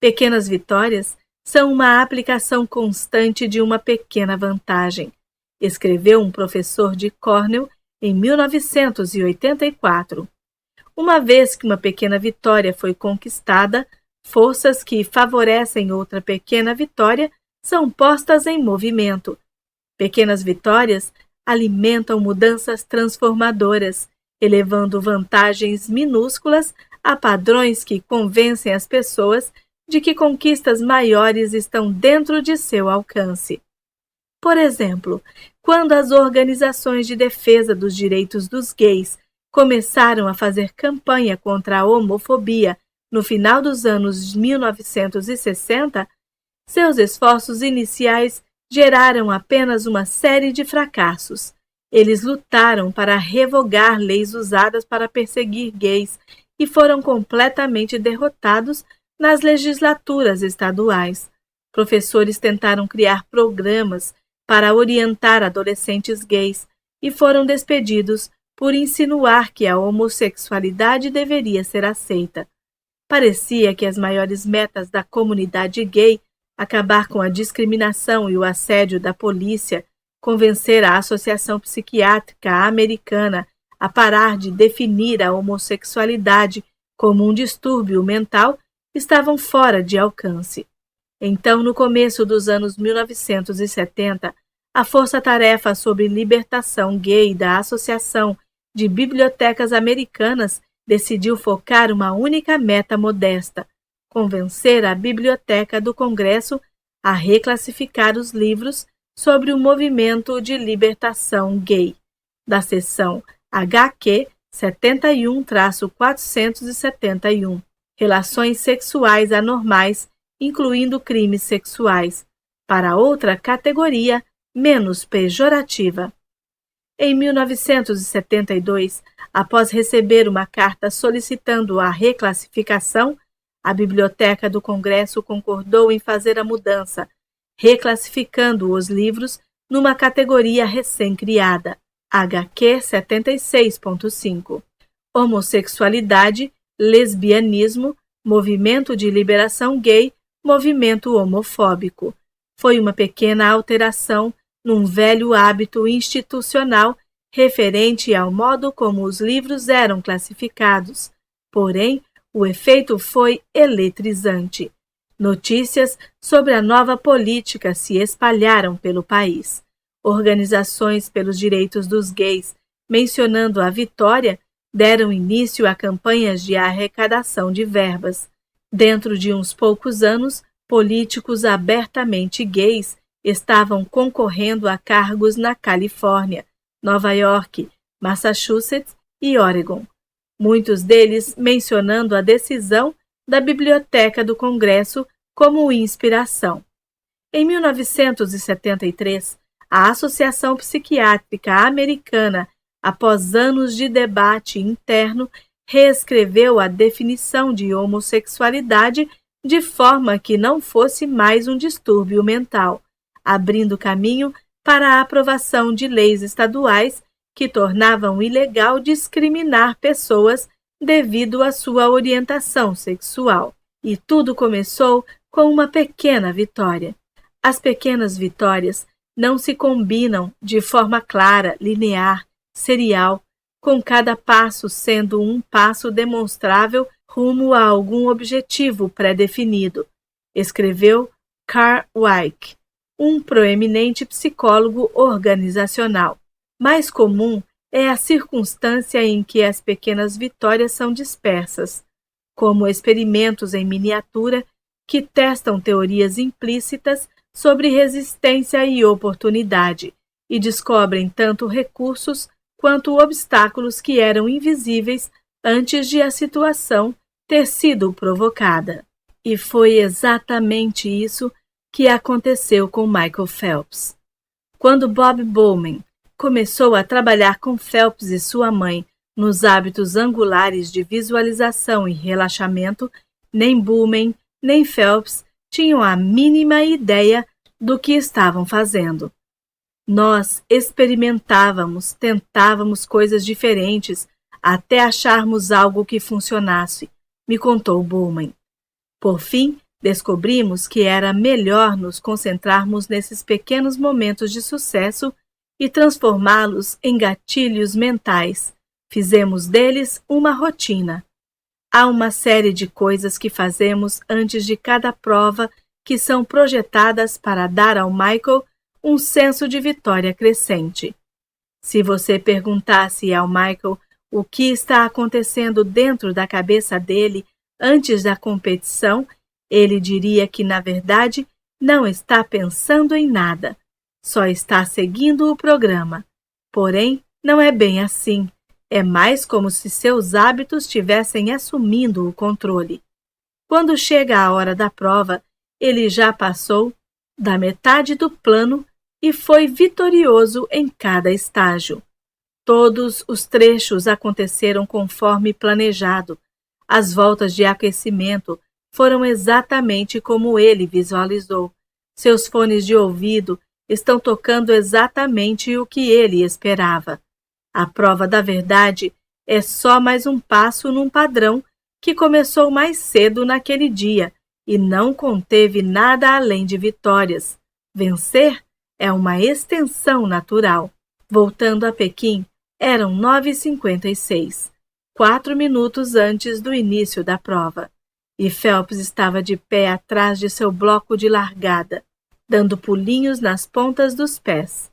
A: Pequenas vitórias são uma aplicação constante de uma pequena vantagem, escreveu um professor de Cornell em 1984. Uma vez que uma pequena vitória foi conquistada, forças que favorecem outra pequena vitória são postas em movimento. Pequenas vitórias alimentam mudanças transformadoras, elevando vantagens minúsculas a padrões que convencem as pessoas de que conquistas maiores estão dentro de seu alcance. Por exemplo, quando as organizações de defesa dos direitos dos gays começaram a fazer campanha contra a homofobia no final dos anos 1960, seus esforços iniciais geraram apenas uma série de fracassos. Eles lutaram para revogar leis usadas para perseguir gays e foram completamente derrotados nas legislaturas estaduais. Professores tentaram criar programas para orientar adolescentes gays e foram despedidos por insinuar que a homossexualidade deveria ser aceita. Parecia que as maiores metas da comunidade gay, acabar com a discriminação e o assédio da polícia, convencer a Associação Psiquiátrica Americana a parar de definir a homossexualidade como um distúrbio mental, estavam fora de alcance. Então, no começo dos anos 1970, a Força-Tarefa sobre Libertação Gay da Associação de Bibliotecas Americanas decidiu focar uma única meta modesta: convencer a Biblioteca do Congresso a reclassificar os livros sobre o movimento de libertação gay, da seção HQ 71-471, relações sexuais anormais, incluindo crimes sexuais, para outra categoria menos pejorativa. Em 1972, após receber uma carta solicitando a reclassificação, a Biblioteca do Congresso concordou em fazer a mudança, reclassificando os livros numa categoria recém-criada, HQ 76.5. Homossexualidade, lesbianismo, movimento de liberação gay, movimento homofóbico. Foi uma pequena alteração num velho hábito institucional referente ao modo como os livros eram classificados. Porém, o efeito foi eletrizante. Notícias sobre a nova política se espalharam pelo país. Organizações pelos direitos dos gays, mencionando a vitória, deram início a campanhas de arrecadação de verbas. Dentro de uns poucos anos, políticos abertamente gays estavam concorrendo a cargos na Califórnia, Nova York, Massachusetts e Oregon. Muitos deles mencionando a decisão da Biblioteca do Congresso como inspiração. Em 1973, a Associação Psiquiátrica Americana, após anos de debate interno, reescreveu a definição de homossexualidade de forma que não fosse mais um distúrbio mental, abrindo caminho para a aprovação de leis estaduais que tornavam ilegal discriminar pessoas devido à sua orientação sexual. E tudo começou com uma pequena vitória. As pequenas vitórias não se combinam de forma clara, linear, serial, com cada passo sendo um passo demonstrável rumo a algum objetivo pré-definido, escreveu Carl Weick, um proeminente psicólogo organizacional. Mais comum é a circunstância em que as pequenas vitórias são dispersas, como experimentos em miniatura que testam teorias implícitas sobre resistência e oportunidade e descobrem tanto recursos quanto obstáculos que eram invisíveis antes de a situação ter sido provocada. E foi exatamente isso que aconteceu com Michael Phelps. Quando Bob Bowman começou a trabalhar com Phelps e sua mãe nos hábitos angulares de visualização e relaxamento, nem Bowman nem Phelps tinham a mínima ideia do que estavam fazendo. Nós experimentávamos, tentávamos coisas diferentes até acharmos algo que funcionasse, me contou Bowman. Por fim, descobrimos que era melhor nos concentrarmos nesses pequenos momentos de sucesso e transformá-los em gatilhos mentais. Fizemos deles uma rotina. Há uma série de coisas que fazemos antes de cada prova que são projetadas para dar ao Michael um senso de vitória crescente. Se você perguntasse ao Michael o que está acontecendo dentro da cabeça dele antes da competição, ele diria que, na verdade, não está pensando em nada. Só está seguindo o programa. Porém, não é bem assim. É mais como se seus hábitos tivessem assumindo o controle. Quando chega a hora da prova, ele já passou da metade do plano e foi vitorioso em cada estágio. Todos os trechos aconteceram conforme planejado. As voltas de aquecimento foram exatamente como ele visualizou. Seus fones de ouvido estão tocando exatamente o que ele esperava. A prova da verdade é só mais um passo num padrão que começou mais cedo naquele dia e não conteve nada além de vitórias. Vencer é uma extensão natural. Voltando a Pequim, eram 9h56, 4 minutos antes do início da prova. e Phelps estava de pé atrás de seu bloco de largada, dando pulinhos nas pontas dos pés.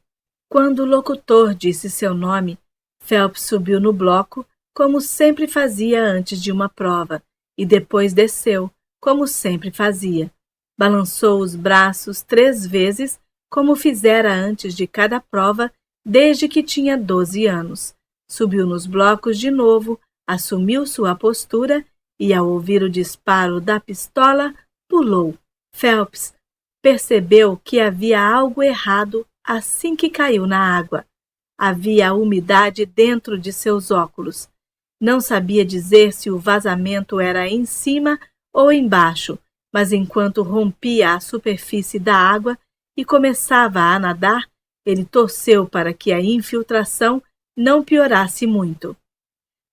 A: Quando o locutor disse seu nome, Phelps subiu no bloco, como sempre fazia antes de uma prova, e depois desceu, como sempre fazia. Balançou os braços 3 vezes, como fizera antes de cada prova, desde que tinha 12 anos. Subiu nos blocos de novo, assumiu sua postura e, ao ouvir o disparo da pistola, pulou. Phelps percebeu que havia algo errado assim que caiu na água. Havia umidade dentro de seus óculos. Não sabia dizer se o vazamento era em cima ou embaixo, mas enquanto rompia a superfície da água e começava a nadar, ele torceu para que a infiltração não piorasse muito.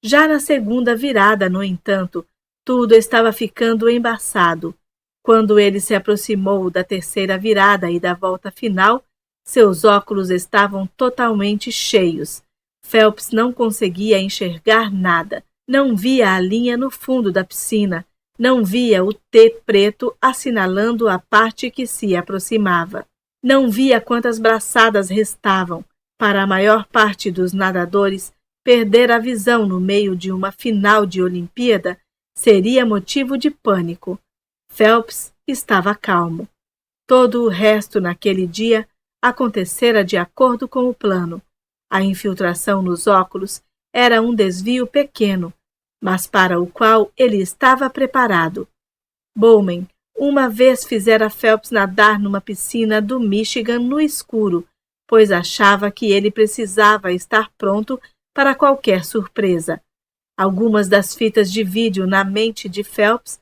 A: Já na segunda virada, no entanto, tudo estava ficando embaçado. Quando ele se aproximou da terceira virada e da volta final, seus óculos estavam totalmente cheios. Phelps não conseguia enxergar nada. Não via a linha no fundo da piscina. Não via o T preto assinalando a parte que se aproximava. Não via quantas braçadas restavam. Para a maior parte dos nadadores, perder a visão no meio de uma final de Olimpíada seria motivo de pânico. Phelps estava calmo. Todo o resto naquele dia acontecera de acordo com o plano. A infiltração nos óculos era um desvio pequeno, mas para o qual ele estava preparado. Bowman uma vez fizera Phelps nadar numa piscina do Michigan no escuro, pois achava que ele precisava estar pronto para qualquer surpresa. Algumas das fitas de vídeo na mente de Phelps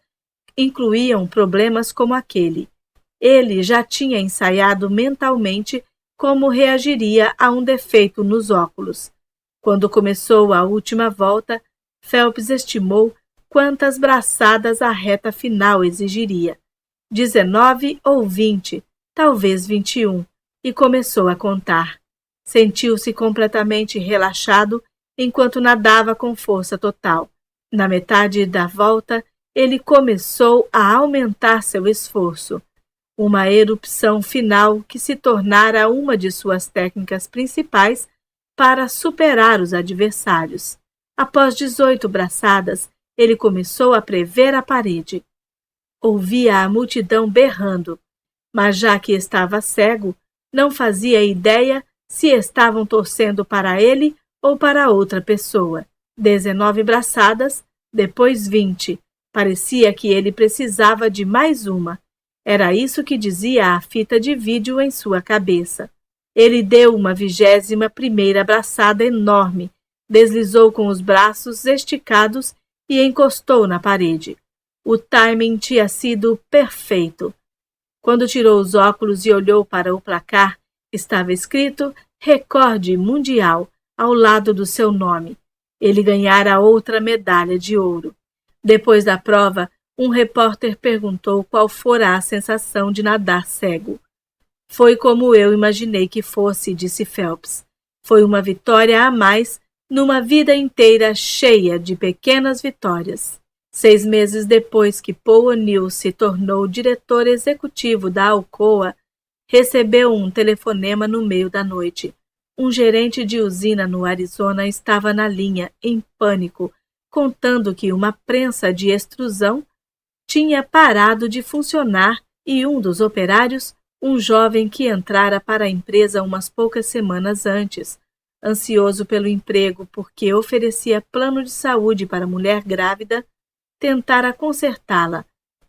A: incluíam problemas como aquele. Ele já tinha ensaiado mentalmente como reagiria a um defeito nos óculos. Quando começou a última volta, Phelps estimou quantas braçadas a reta final exigiria. 19 ou 20, talvez 21, e começou a contar. Sentiu-se completamente relaxado enquanto nadava com força total. Na metade da volta, ele começou a aumentar seu esforço. Uma erupção final que se tornara uma de suas técnicas principais para superar os adversários. Após 18 braçadas, ele começou a prever a parede. Ouvia a multidão berrando, mas já que estava cego, não fazia ideia se estavam torcendo para ele ou para outra pessoa. 19 braçadas, depois 20. Parecia que ele precisava de mais uma. Era isso que dizia a fita de vídeo em sua cabeça. Ele deu uma 21ª braçada enorme, deslizou com os braços esticados e encostou na parede. O timing tinha sido perfeito. Quando tirou os óculos e olhou para o placar, estava escrito Recorde Mundial ao lado do seu nome. Ele ganhara outra medalha de ouro. Depois da prova, um repórter perguntou qual fora a sensação de nadar cego. Foi como eu imaginei que fosse, disse Phelps. Foi uma vitória a mais numa vida inteira cheia de pequenas vitórias. 6 meses depois que Paul O'Neill se tornou diretor executivo da Alcoa, recebeu um telefonema no meio da noite. Um gerente de usina no Arizona estava na linha, em pânico, contando que uma prensa de extrusão tinha parado de funcionar e um dos operários, um jovem que entrara para a empresa umas poucas semanas antes, ansioso pelo emprego porque oferecia plano de saúde para mulher grávida, tentara consertá-la.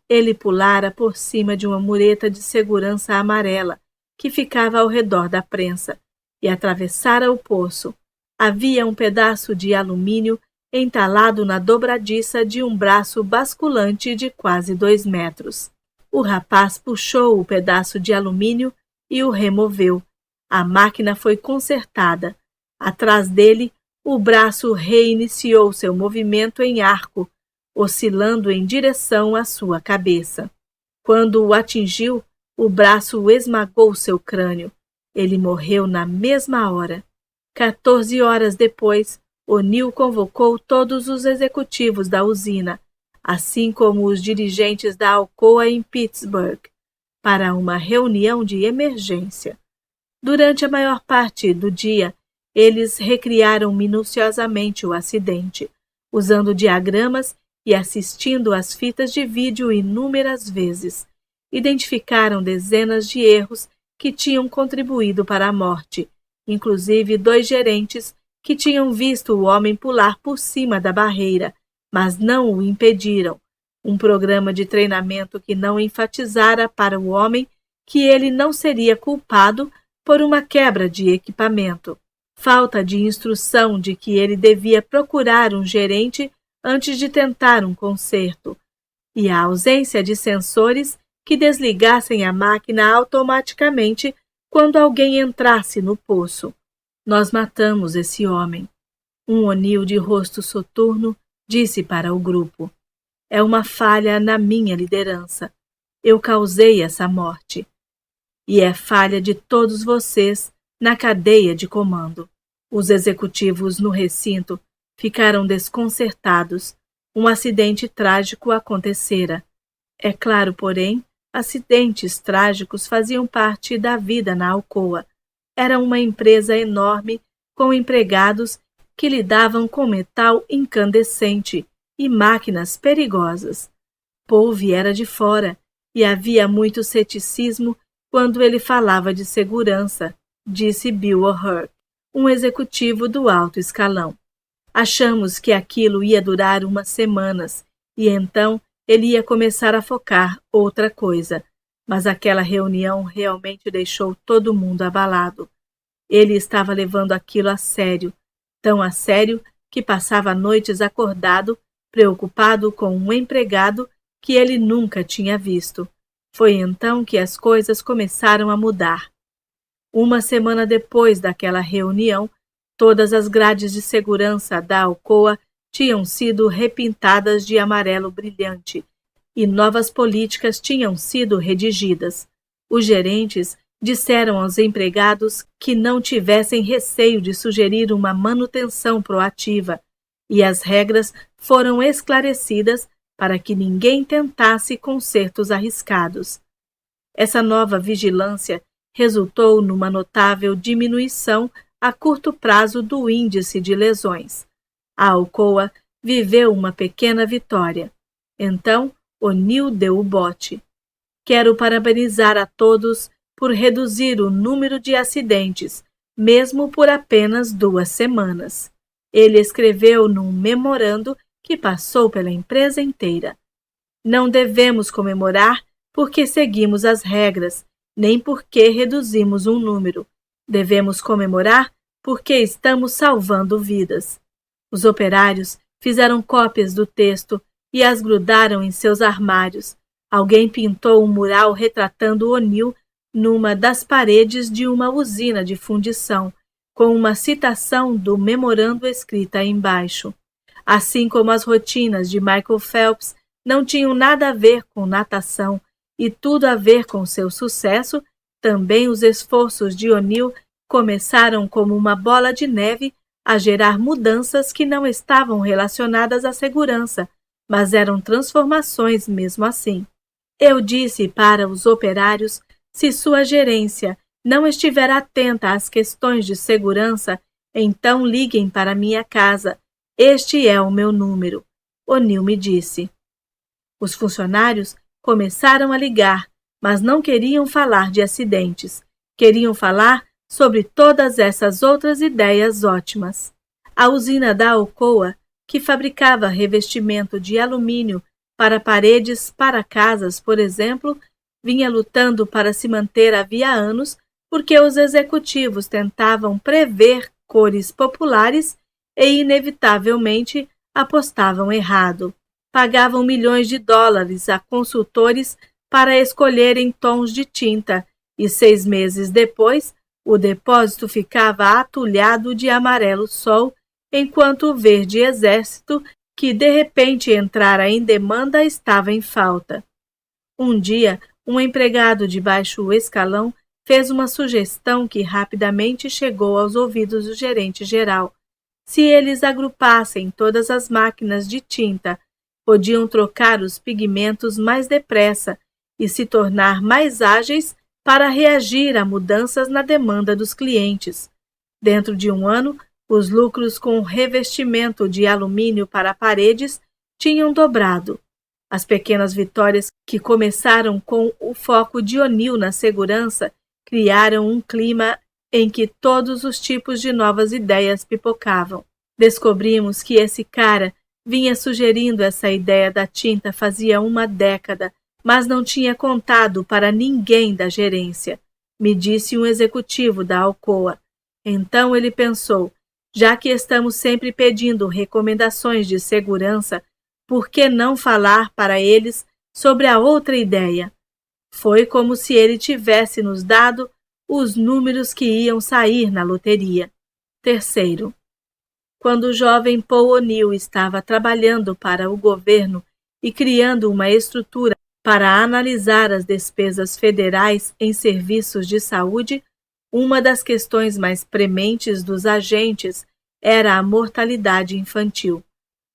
A: Ele pulara por cima de uma mureta de segurança amarela que ficava ao redor da prensa e atravessara o poço. Havia um pedaço de alumínio entalado na dobradiça de um braço basculante de quase 2 metros. O rapaz puxou o pedaço de alumínio e o removeu. A máquina foi consertada. Atrás dele, o braço reiniciou seu movimento em arco, oscilando em direção à sua cabeça. Quando o atingiu, o braço esmagou seu crânio. Ele morreu na mesma hora. 14 horas depois, O'Neill convocou todos os executivos da usina. assim como os dirigentes da Alcoa em Pittsburgh, para uma reunião de emergência. Durante a maior parte do dia, eles recriaram minuciosamente o acidente, usando diagramas e assistindo às fitas de vídeo inúmeras vezes. Identificaram dezenas de erros que tinham contribuído para a morte, inclusive 2 gerentes que tinham visto o homem pular por cima da barreira, mas não o impediram. Um programa de treinamento que não enfatizara para o homem que ele não seria culpado por uma quebra de equipamento. Falta de instrução de que ele devia procurar um gerente antes de tentar um conserto. E a ausência de sensores que desligassem a máquina automaticamente quando alguém entrasse no poço. Nós matamos esse homem. Um O'Neill de rosto soturno disse para o grupo. É uma falha na minha liderança. Eu causei essa morte. E é falha de todos vocês na cadeia de comando. Os executivos no recinto ficaram desconcertados. Um acidente trágico acontecera. É claro, porém, acidentes trágicos faziam parte da vida na Alcoa. Era uma empresa enorme, com empregados que lidavam com metal incandescente e máquinas perigosas. Paul viera de fora, e havia muito ceticismo quando ele falava de segurança, disse Bill O'Hare, um executivo do alto escalão. Achamos que aquilo ia durar umas semanas, e então ele ia começar a focar outra coisa, mas aquela reunião realmente deixou todo mundo abalado. Ele estava levando aquilo a sério, tão a sério que passava noites acordado, preocupado com um empregado que ele nunca tinha visto. Foi então que as coisas começaram a mudar. Uma semana depois daquela reunião, todas as grades de segurança da Alcoa tinham sido repintadas de amarelo brilhante e novas políticas tinham sido redigidas. Os gerentes disseram aos empregados que não tivessem receio de sugerir uma manutenção proativa, e as regras foram esclarecidas para que ninguém tentasse consertos arriscados. Essa nova vigilância resultou numa notável diminuição a curto prazo do índice de lesões. A Alcoa viveu uma pequena vitória. Então, O'Neill deu o bote. Quero parabenizar a todos por reduzir o número de acidentes, mesmo por apenas 2 semanas. Ele escreveu num memorando que passou pela empresa inteira. Não devemos comemorar porque seguimos as regras, nem porque reduzimos um número. Devemos comemorar porque estamos salvando vidas. Os operários fizeram cópias do texto e as grudaram em seus armários. Alguém pintou um mural retratando O'Neill numa das paredes de uma usina de fundição, com uma citação do memorando escrita embaixo. Assim como as rotinas de Michael Phelps não tinham nada a ver com natação e tudo a ver com seu sucesso, também os esforços de O'Neill começaram como uma bola de neve a gerar mudanças que não estavam relacionadas à segurança, mas eram transformações mesmo assim. Eu disse para os operários, se sua gerência não estiver atenta às questões de segurança, então liguem para minha casa. Este é o meu número. O'Neill me disse. Os funcionários começaram a ligar, mas não queriam falar de acidentes. Queriam falar sobre todas essas outras ideias ótimas. A usina da Alcoa, que fabricava revestimento de alumínio para paredes para casas, por exemplo, vinha lutando para se manter havia anos porque os executivos tentavam prever cores populares e, inevitavelmente, apostavam errado. Pagavam milhões de dólares a consultores para escolherem tons de tinta e 6 meses depois o depósito ficava atulhado de amarelo sol, enquanto o verde exército, que de repente entrara em demanda, estava em falta. Um dia, um empregado de baixo escalão fez uma sugestão que rapidamente chegou aos ouvidos do gerente geral. Se eles agrupassem todas as máquinas de tinta Podiam trocar os pigmentos mais depressa e se tornar mais ágeis para reagir a mudanças na demanda dos clientes. Dentro de um ano, os lucros com revestimento de alumínio para paredes tinham dobrado. As pequenas vitórias que começaram com o foco de O'Neill na segurança criaram um clima em que todos os tipos de novas ideias pipocavam. Descobrimos que esse cara vinha sugerindo essa ideia da tinta fazia uma década, mas não tinha contado para ninguém da gerência, me disse um executivo da Alcoa. Então ele pensou, já que estamos sempre pedindo recomendações de segurança, por que não falar para eles sobre a outra ideia? Foi como se ele tivesse nos dado os números que iam sair na loteria. Terceiro, quando o jovem Paul O'Neill estava trabalhando para o governo e criando uma estrutura para analisar as despesas federais em serviços de saúde, uma das questões mais prementes dos agentes era a mortalidade infantil.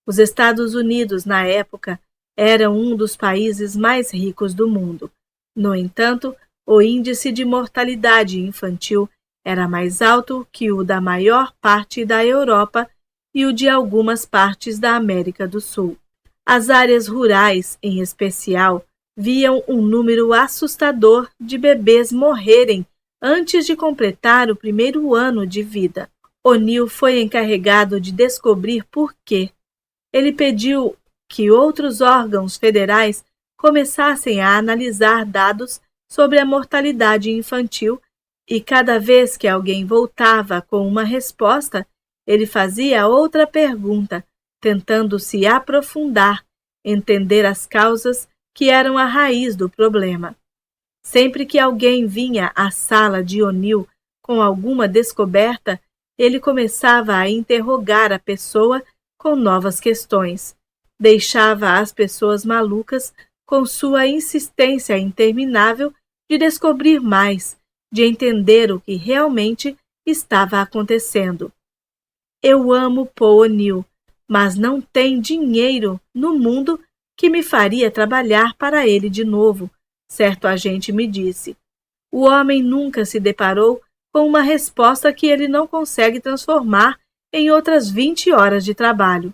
A: Os Estados Unidos, na época, eram um dos países mais ricos do mundo. No entanto, o índice de mortalidade infantil era mais alto que o da maior parte da Europa e o de algumas partes da América do Sul. As áreas rurais, em especial, viam um número assustador de bebês morrerem antes de completar o primeiro ano de vida. O'Neill foi encarregado de descobrir por quê. Ele pediu que outros órgãos federais começassem a analisar dados sobre a mortalidade infantil e cada vez que alguém voltava com uma resposta, ele fazia outra pergunta, tentando se aprofundar, entender as causas que eram a raiz do problema. Sempre que alguém vinha à sala de O'Neill com alguma descoberta, ele começava a interrogar a pessoa com novas questões. Deixava as pessoas malucas com sua insistência interminável de descobrir mais, de entender o que realmente estava acontecendo. Eu amo Paul O'Neill, mas não tem dinheiro no mundo que me faria trabalhar para ele de novo, certo agente me disse. O homem nunca se deparou com uma resposta que ele não consegue transformar em outras 20 horas de trabalho.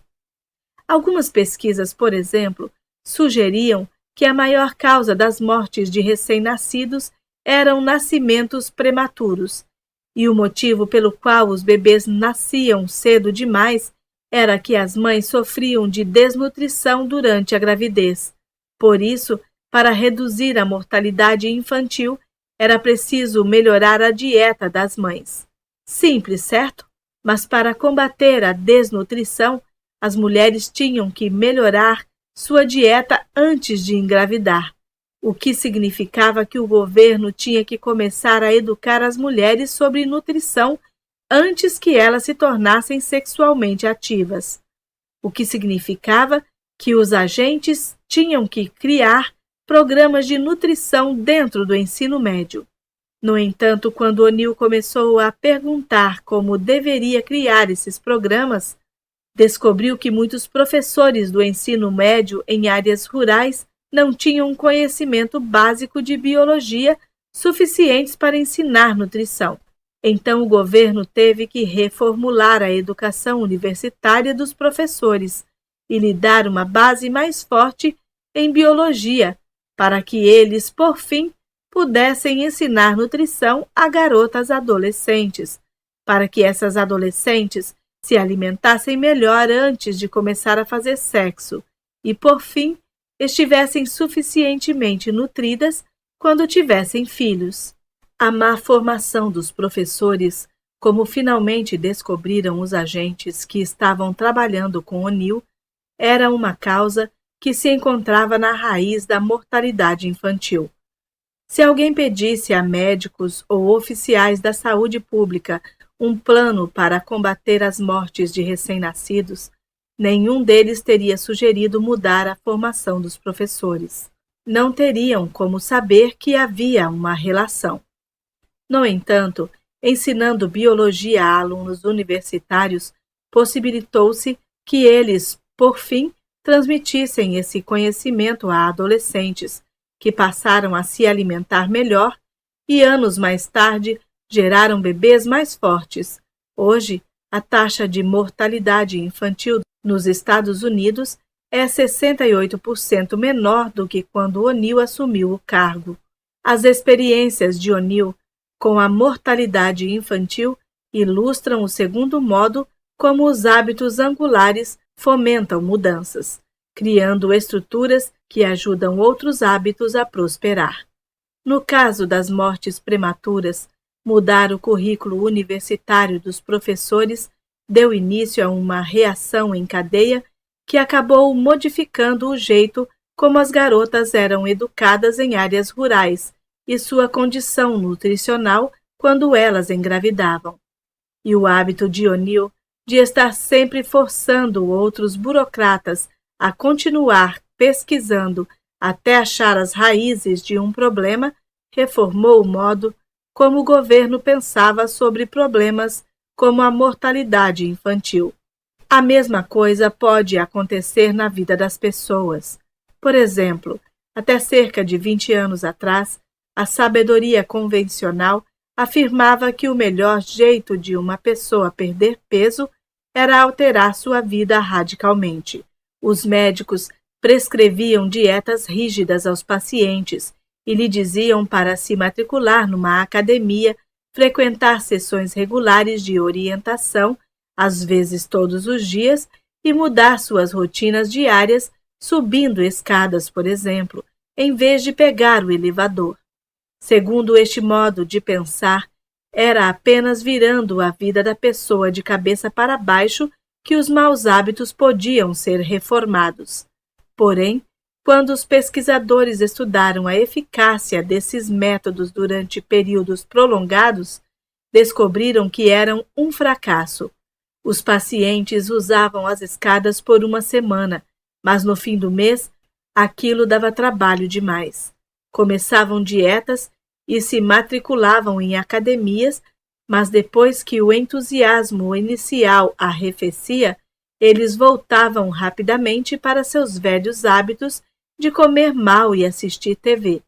A: Algumas pesquisas, por exemplo, sugeriam que a maior causa das mortes de recém-nascidos eram nascimentos prematuros, e o motivo pelo qual os bebês nasciam cedo demais era que as mães sofriam de desnutrição durante a gravidez. Por isso, para reduzir a mortalidade infantil, era preciso melhorar a dieta das mães. Simples, certo? Mas para combater a desnutrição, as mulheres tinham que melhorar sua dieta antes de engravidar, o que significava que o governo tinha que começar a educar as mulheres sobre nutrição antes que elas se tornassem sexualmente ativas, o que significava que os agentes tinham que criar programas de nutrição dentro do ensino médio. No entanto, quando O'Neill começou a perguntar como deveria criar esses programas, descobriu que muitos professores do ensino médio em áreas rurais não tinham conhecimento básico de biologia suficientes para ensinar nutrição. Então, o governo teve que reformular a educação universitária dos professores e lhe dar uma base mais forte em biologia, para que eles, por fim, pudessem ensinar nutrição a garotas adolescentes, para que essas adolescentes se alimentassem melhor antes de começar a fazer sexo e, por fim, estivessem suficientemente nutridas quando tivessem filhos. A má formação dos professores, como finalmente descobriram os agentes que estavam trabalhando com O'Neill, era uma causa que se encontrava na raiz da mortalidade infantil. Se alguém pedisse a médicos ou oficiais da saúde pública um plano para combater as mortes de recém-nascidos, nenhum deles teria sugerido mudar a formação dos professores. Não teriam como saber que havia uma relação. No entanto, ensinando biologia a alunos universitários, possibilitou-se que eles, por fim, transmitissem esse conhecimento a adolescentes, que passaram a se alimentar melhor e, anos mais tarde, geraram bebês mais fortes. Hoje, a taxa de mortalidade infantil nos Estados Unidos é 68% menor do que quando O'Neill assumiu o cargo. As experiências de O'Neill com a mortalidade infantil ilustram o segundo modo como os hábitos angulares fomentam mudanças, criando estruturas que ajudam outros hábitos a prosperar. No caso das mortes prematuras, mudar o currículo universitário dos professores deu início a uma reação em cadeia que acabou modificando o jeito como as garotas eram educadas em áreas rurais e sua condição nutricional quando elas engravidavam. E o hábito de O'Neill de estar sempre forçando outros burocratas a continuar pesquisando até achar as raízes de um problema reformou o modo como o governo pensava sobre problemas como a mortalidade infantil. A mesma coisa pode acontecer na vida das pessoas. Por exemplo, até cerca de 20 anos atrás, a sabedoria convencional afirmava que o melhor jeito de uma pessoa perder peso era alterar sua vida radicalmente. Os médicos prescreviam dietas rígidas aos pacientes e lhe diziam para se matricular numa academia, frequentar sessões regulares de orientação, às vezes todos os dias, e mudar suas rotinas diárias, subindo escadas, por exemplo, em vez de pegar o elevador. Segundo este modo de pensar, era apenas virando a vida da pessoa de cabeça para baixo que os maus hábitos podiam ser reformados. Porém, quando os pesquisadores estudaram a eficácia desses métodos durante períodos prolongados, descobriram que eram um fracasso. Os pacientes usavam as escadas por uma semana, mas no fim do mês, aquilo dava trabalho demais. Começavam dietas e se matriculavam em academias, mas depois que o entusiasmo inicial arrefecia, eles voltavam rapidamente para seus velhos hábitos de comer mal e assistir TV.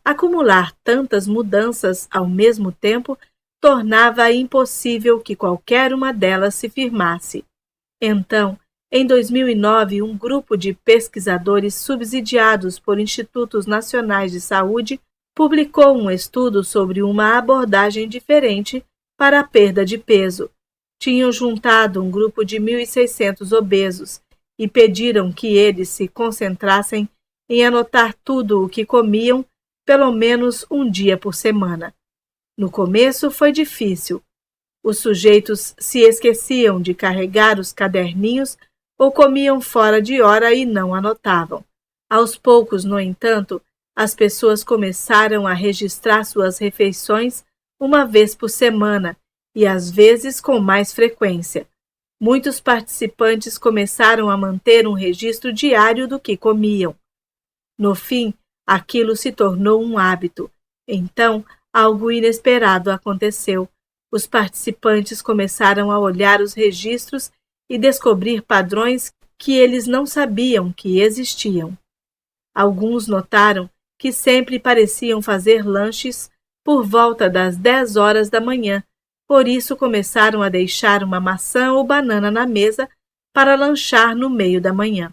A: Acumular tantas mudanças ao mesmo tempo tornava impossível que qualquer uma delas se firmasse. Então, em 2009, um grupo de pesquisadores subsidiados por institutos nacionais de saúde publicou um estudo sobre uma abordagem diferente para a perda de peso. Tinham juntado um grupo de 1.600 obesos e pediram que eles se concentrassem em anotar tudo o que comiam, pelo menos um dia por semana. No começo foi difícil. Os sujeitos se esqueciam de carregar os caderninhos ou comiam fora de hora e não anotavam. Aos poucos, no entanto, as pessoas começaram a registrar suas refeições uma vez por semana e às vezes com mais frequência. Muitos participantes começaram a manter um registro diário do que comiam. No fim, aquilo se tornou um hábito. Então, algo inesperado aconteceu. Os participantes começaram a olhar os registros e descobrir padrões que eles não sabiam que existiam. Alguns notaram que sempre pareciam fazer lanches por volta das 10 horas da manhã, por isso começaram a deixar uma maçã ou banana na mesa para lanchar no meio da manhã.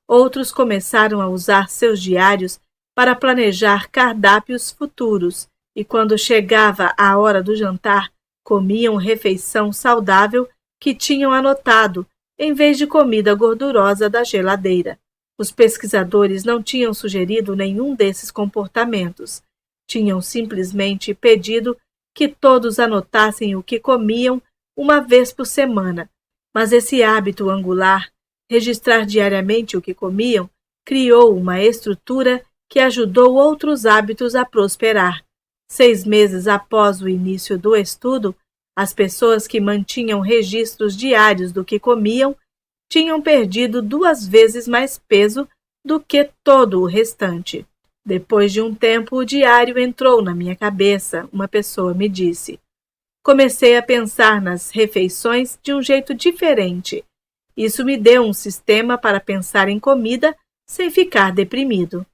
A: Outros começaram a usar seus diários para planejar cardápios futuros e, quando chegava a hora do jantar, comiam refeição saudável que tinham anotado, em vez de comida gordurosa da geladeira. Os pesquisadores não tinham sugerido nenhum desses comportamentos. Tinham simplesmente pedido que todos anotassem o que comiam uma vez por semana. Mas esse hábito angular, registrar diariamente o que comiam, criou uma estrutura que ajudou outros hábitos a prosperar. 6 meses após o início do estudo, as pessoas que mantinham registros diários do que comiam tinham perdido 2 vezes mais peso do que todo o restante. Depois de um tempo, o diário entrou na minha cabeça, uma pessoa me disse. Comecei a pensar nas refeições de um jeito diferente. Isso me deu um sistema para pensar em comida sem ficar deprimido.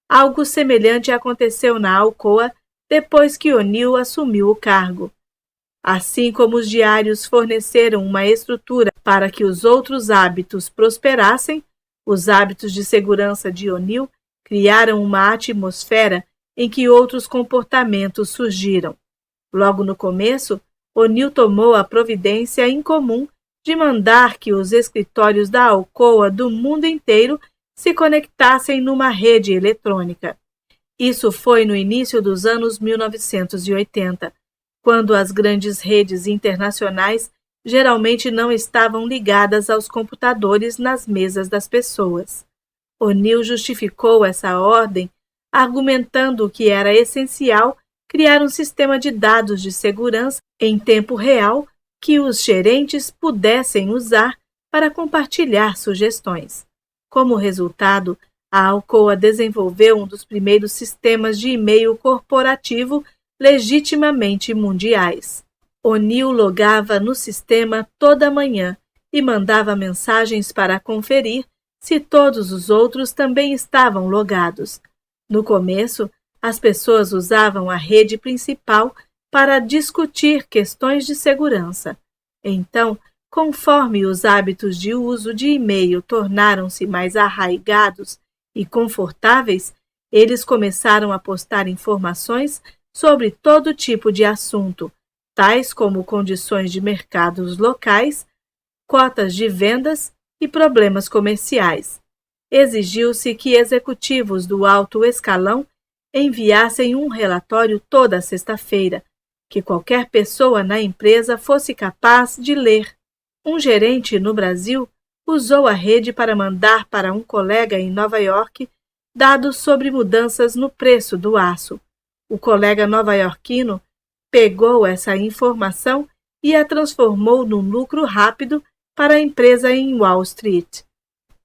A: Algo semelhante aconteceu na Alcoa depois que O'Neill assumiu o cargo. Assim como os diários forneceram uma estrutura para que os outros hábitos prosperassem, os hábitos de segurança de O'Neill criaram uma atmosfera em que outros comportamentos surgiram. Logo no começo, O'Neill tomou a providência incomum de mandar que os escritórios da Alcoa do mundo inteiro se conectassem numa rede eletrônica. Isso foi no início dos anos 1980, quando as grandes redes internacionais geralmente não estavam ligadas aos computadores nas mesas das pessoas. O'Neill justificou essa ordem argumentando que era essencial criar um sistema de dados de segurança em tempo real que os gerentes pudessem usar para compartilhar sugestões. Como resultado, a Alcoa desenvolveu um dos primeiros sistemas de e-mail corporativo legitimamente mundiais. O'Neill logava no sistema toda manhã e mandava mensagens para conferir se todos os outros também estavam logados. No começo, as pessoas usavam a rede principal para discutir questões de segurança. Então, conforme os hábitos de uso de e-mail tornaram-se mais arraigados e confortáveis, eles começaram a postar informações sobre todo tipo de assunto, tais como condições de mercados locais, cotas de vendas e problemas comerciais. Exigiu-se que executivos do alto escalão enviassem um relatório toda sexta-feira, que qualquer pessoa na empresa fosse capaz de ler. Um gerente no Brasil usou a rede para mandar para um colega em Nova York dados sobre mudanças no preço do aço. O colega nova-iorquino pegou essa informação e a transformou num lucro rápido para a empresa em Wall Street.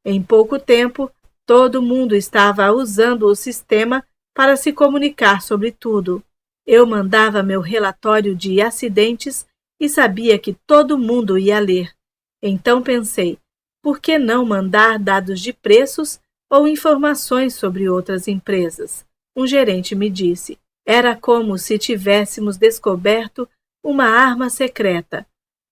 A: Em pouco tempo, todo mundo estava usando o sistema para se comunicar sobre tudo. Eu mandava meu relatório de acidentes e sabia que todo mundo ia ler. Então pensei, por que não mandar dados de preços ou informações sobre outras empresas? Um gerente me disse. Era como se tivéssemos descoberto uma arma secreta.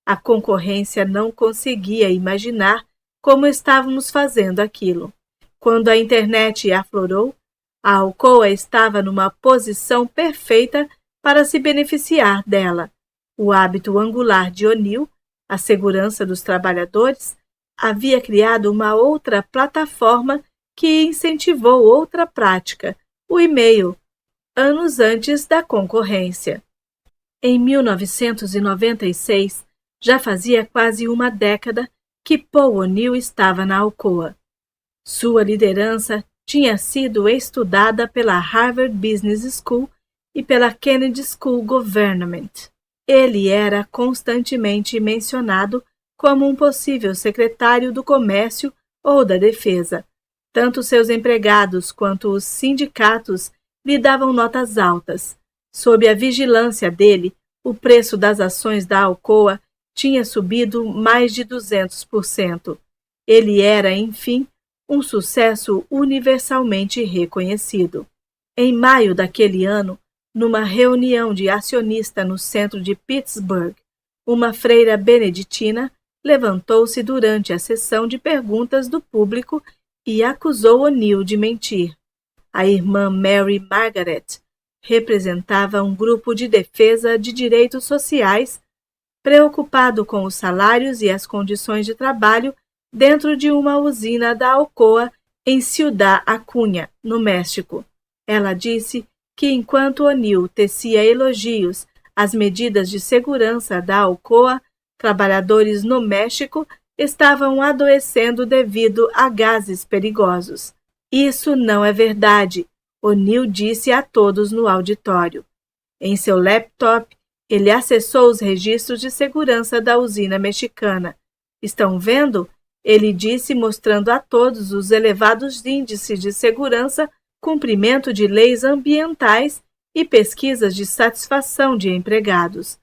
A: A concorrência não conseguia imaginar como estávamos fazendo aquilo. Quando a internet aflorou, a Alcoa estava numa posição perfeita para se beneficiar dela. O hábito angular de O'Neill, a segurança dos trabalhadores, havia criado uma outra plataforma que incentivou outra prática, o e-mail, anos antes da concorrência. Em 1996, já fazia quase uma década que Paul O'Neill estava na Alcoa. Sua liderança tinha sido estudada pela Harvard Business School e pela Kennedy School Government. Ele era constantemente mencionado como um possível secretário do Comércio ou da Defesa. Tanto seus empregados quanto os sindicatos lhe davam notas altas. Sob a vigilância dele, o preço das ações da Alcoa tinha subido mais de 200%. Ele era, enfim, um sucesso universalmente reconhecido. Em maio daquele ano, numa reunião de acionista no centro de Pittsburgh, uma freira beneditina levantou-se durante a sessão de perguntas do público e acusou O'Neill de mentir. A irmã Mary Margaret representava um grupo de defesa de direitos sociais preocupado com os salários e as condições de trabalho dentro de uma usina da Alcoa em Ciudad Acuña, no México. Ela disse que enquanto O'Neill tecia elogios às medidas de segurança da Alcoa, trabalhadores no México estavam adoecendo devido a gases perigosos. Isso não é verdade, O'Neill disse a todos no auditório. Em seu laptop, ele acessou os registros de segurança da usina mexicana. Estão vendo? Ele disse, mostrando a todos os elevados índices de segurança, cumprimento de leis ambientais e pesquisas de satisfação de empregados.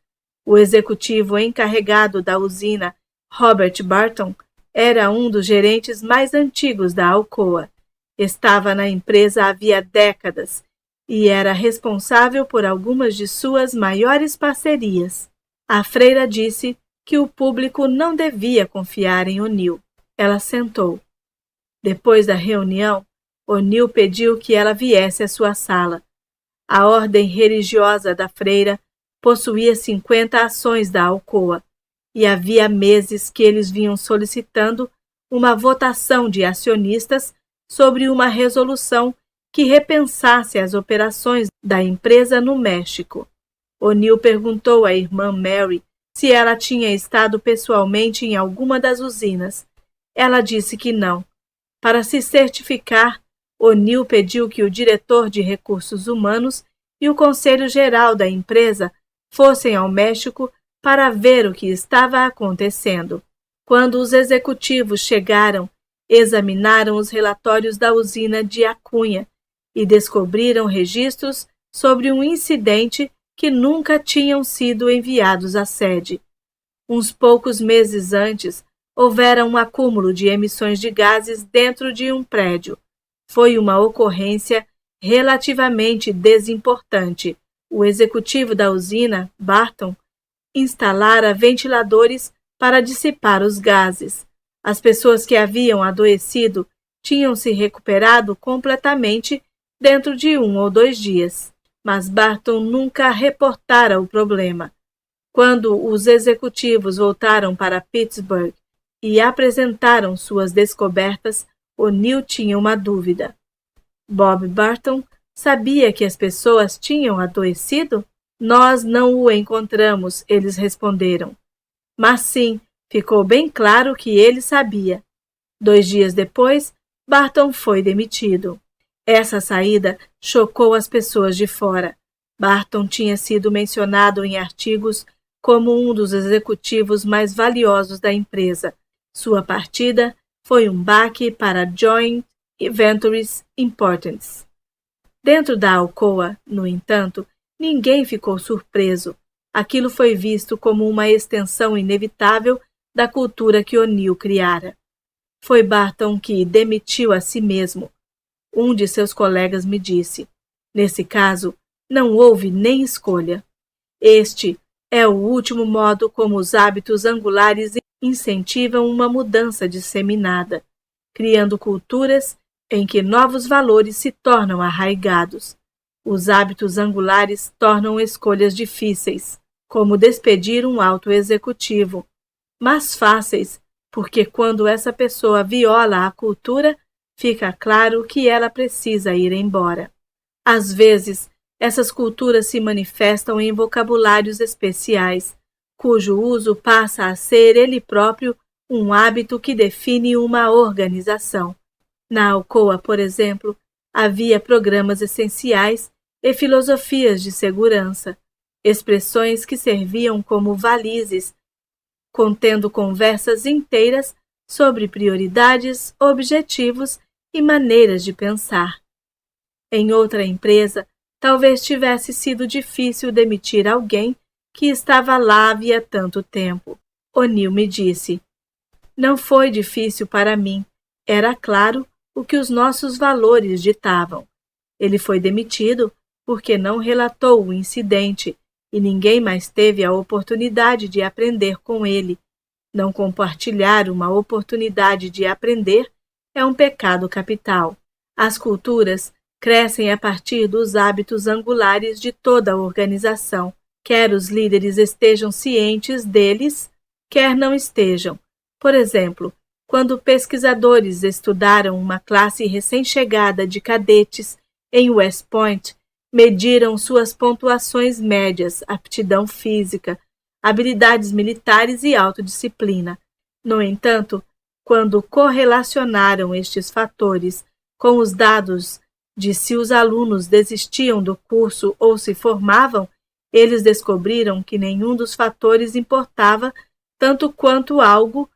A: O executivo encarregado da usina, Robert Barton, Era um dos gerentes mais antigos da Alcoa. Estava na empresa havia décadas e era responsável por algumas de suas maiores parcerias. A freira disse que o público não devia confiar em O'Neill. Ela sentou. Depois da reunião, O'Neill pediu que ela viesse à sua sala. A ordem religiosa da freira possuía 50 ações da Alcoa, e havia meses que eles vinham solicitando uma votação de acionistas sobre uma resolução que repensasse as operações da empresa no México. O'Neill perguntou à irmã Mary se ela tinha estado pessoalmente em alguma das usinas. Ela disse que não. Para se certificar, O'Neill pediu que o diretor de recursos humanos e o conselho geral da empresa fossem ao México para ver o que estava acontecendo. Quando os executivos chegaram, examinaram os relatórios da usina de Acunha e descobriram registros sobre um incidente que nunca tinham sido enviados à sede. Uns poucos meses antes, houvera um acúmulo de emissões de gases dentro de um prédio. Foi uma ocorrência relativamente desimportante. O executivo da usina, Barton, instalara ventiladores para dissipar os gases. As pessoas que haviam adoecido tinham se recuperado completamente dentro de 1 ou 2 dias, mas Barton nunca reportara o problema. Quando os executivos voltaram para Pittsburgh e apresentaram suas descobertas, O'Neill tinha uma dúvida. Bob Barton sabia que as pessoas tinham adoecido? Nós não o encontramos, eles responderam. Mas sim, ficou bem claro que ele sabia. 2 dias depois, Barton foi demitido. Essa saída chocou as pessoas de fora. Barton tinha sido mencionado em artigos como um dos executivos mais valiosos da empresa. Sua partida foi um baque para Joint Ventures Importance. Dentro da Alcoa, no entanto, ninguém ficou surpreso. Aquilo foi visto como uma extensão inevitável da cultura que O'Neill criara. Foi Barton que demitiu a si mesmo. Um de seus colegas me disse: nesse caso, não houve nem escolha. Este é o último modo como os hábitos angulares incentivam uma mudança disseminada, criando culturas em que novos valores se tornam arraigados. Os hábitos angulares tornam escolhas difíceis, como despedir um alto executivo, mas fáceis, porque quando essa pessoa viola a cultura, fica claro que ela precisa ir embora. Às vezes, essas culturas se manifestam em vocabulários especiais, cujo uso passa a ser ele próprio um hábito que define uma organização. Na Alcoa, por exemplo, havia programas essenciais e filosofias de segurança, expressões que serviam como valizes, contendo conversas inteiras sobre prioridades, objetivos e maneiras de pensar. Em outra empresa, talvez tivesse sido difícil demitir alguém que estava lá havia tanto tempo. O'Neill me disse: não foi difícil para mim, era claro o que os nossos valores ditavam. Ele foi demitido porque não relatou o incidente e ninguém mais teve a oportunidade de aprender com ele. Não compartilhar uma oportunidade de aprender é um pecado capital. As culturas crescem a partir dos hábitos angulares de toda a organização, quer os líderes estejam cientes deles, quer não estejam. Por exemplo, quando pesquisadores estudaram uma classe recém-chegada de cadetes em West Point, mediram suas pontuações médias, aptidão física, habilidades militares e autodisciplina. No entanto, quando correlacionaram estes fatores com os dados de se os alunos desistiam do curso ou se formavam, eles descobriram que nenhum dos fatores importava tanto quanto algo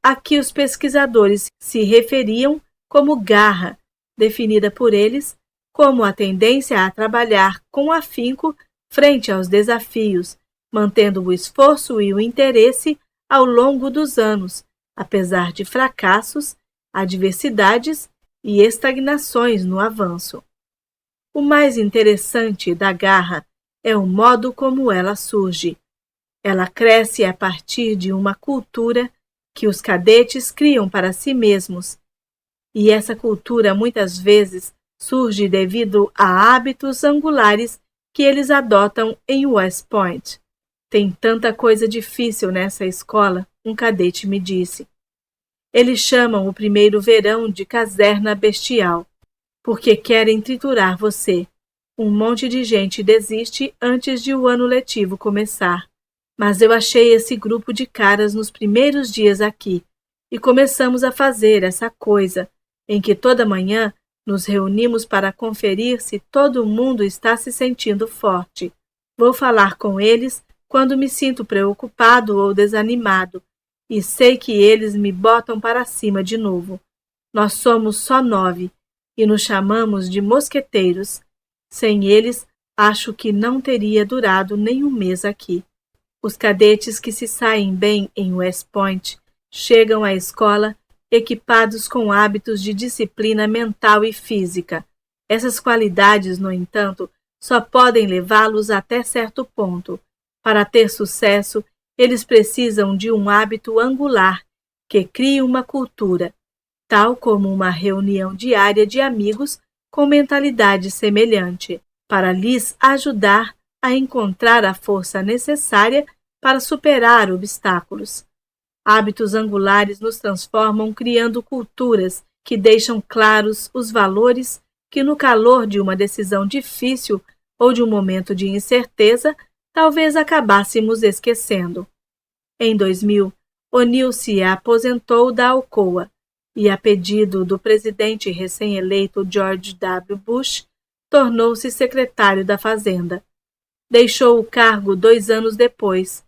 A: a que os pesquisadores se referiam como garra, definida por eles como a tendência a trabalhar com afinco frente aos desafios, mantendo o esforço e o interesse ao longo dos anos, apesar de fracassos, adversidades e estagnações no avanço. O mais interessante da garra é o modo como ela surge. Ela cresce a partir de uma cultura que os cadetes criam para si mesmos, e essa cultura muitas vezes surge devido a hábitos angulares que eles adotam em West Point. Tem tanta coisa difícil nessa escola, um cadete me disse. Eles chamam o primeiro verão de caserna bestial, porque querem triturar você. Um monte de gente desiste antes de o ano letivo começar. Mas eu achei esse grupo de caras nos primeiros dias aqui, e começamos a fazer essa coisa, em que toda manhã nos reunimos para conferir se todo mundo está se sentindo forte. Vou falar com eles quando me sinto preocupado ou desanimado, e sei que eles me botam para cima de novo. Nós somos só 9, e nos chamamos de mosqueteiros. Sem eles, acho que não teria durado nem um mês aqui. Os cadetes que se saem bem em West Point chegam à escola equipados com hábitos de disciplina mental e física. Essas qualidades, no entanto, só podem levá-los até certo ponto. Para ter sucesso, eles precisam de um hábito angular que crie uma cultura, tal como uma reunião diária de amigos com mentalidade semelhante, para lhes ajudar a encontrar a força necessária para superar obstáculos. Hábitos angulares nos transformam criando culturas que deixam claros os valores que no calor de uma decisão difícil ou de um momento de incerteza, talvez acabássemos esquecendo. Em 2000, O'Neill se aposentou da Alcoa e, a pedido do presidente recém-eleito George W. Bush, tornou-se secretário da Fazenda. Deixou o cargo 2 anos depois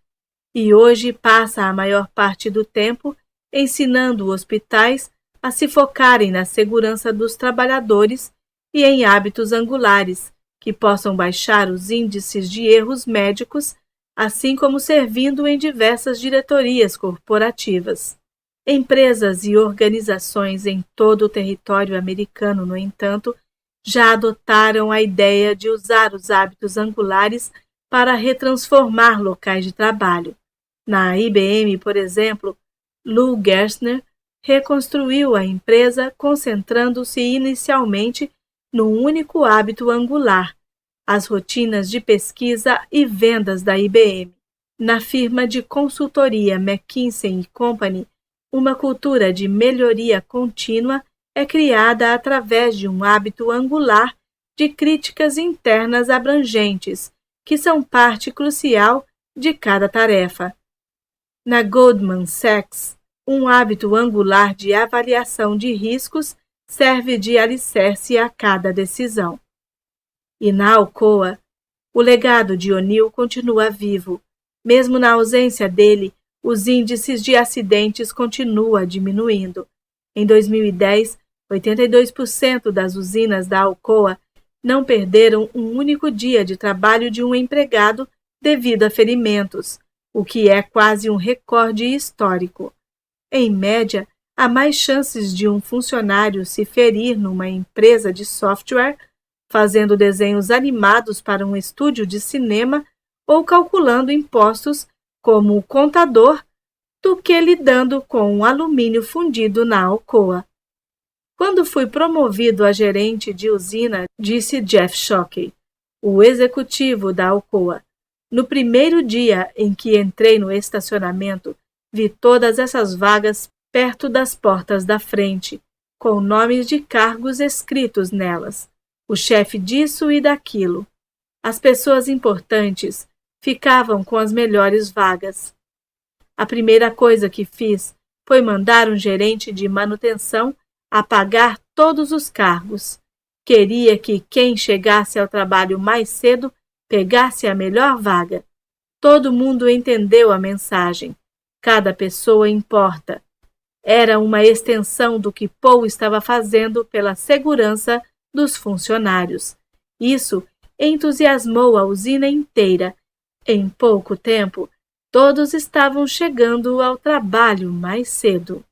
A: e hoje passa a maior parte do tempo ensinando hospitais a se focarem na segurança dos trabalhadores e em hábitos angulares que possam baixar os índices de erros médicos, assim como servindo em diversas diretorias corporativas. Empresas e organizações em todo o território americano, no entanto, já adotaram a ideia de usar os hábitos angulares para retransformar locais de trabalho. Na IBM, por exemplo, Lou Gerstner reconstruiu a empresa concentrando-se inicialmente num único hábito angular, as rotinas de pesquisa e vendas da IBM. Na firma de consultoria McKinsey & Company, uma cultura de melhoria contínua é criada através de um hábito angular de críticas internas abrangentes, que são parte crucial de cada tarefa. Na Goldman Sachs, um hábito angular de avaliação de riscos serve de alicerce a cada decisão. E na Alcoa, o legado de O'Neill continua vivo. Mesmo na ausência dele, os índices de acidentes continuam diminuindo. Em 2010, 82% das usinas da Alcoa não perderam um único dia de trabalho de um empregado devido a ferimentos, o que é quase um recorde histórico. Em média, há mais chances de um funcionário se ferir numa empresa de software, fazendo desenhos animados para um estúdio de cinema ou calculando impostos como contador, do que lidando com um alumínio fundido na Alcoa. Quando fui promovido a gerente de usina, disse Jeff Shockey, o executivo da Alcoa, no primeiro dia em que entrei no estacionamento, vi todas essas vagas perto das portas da frente, com nomes de cargos escritos nelas, o chefe disso e daquilo. As pessoas importantes ficavam com as melhores vagas. A primeira coisa que fiz foi mandar um gerente de manutenção apagar todos os cargos. Queria que quem chegasse ao trabalho mais cedo pegasse a melhor vaga. Todo mundo entendeu a mensagem. Cada pessoa importa. Era uma extensão do que Paul estava fazendo pela segurança dos funcionários. Isso entusiasmou a usina inteira. Em pouco tempo, Todos estavam chegando ao trabalho mais cedo.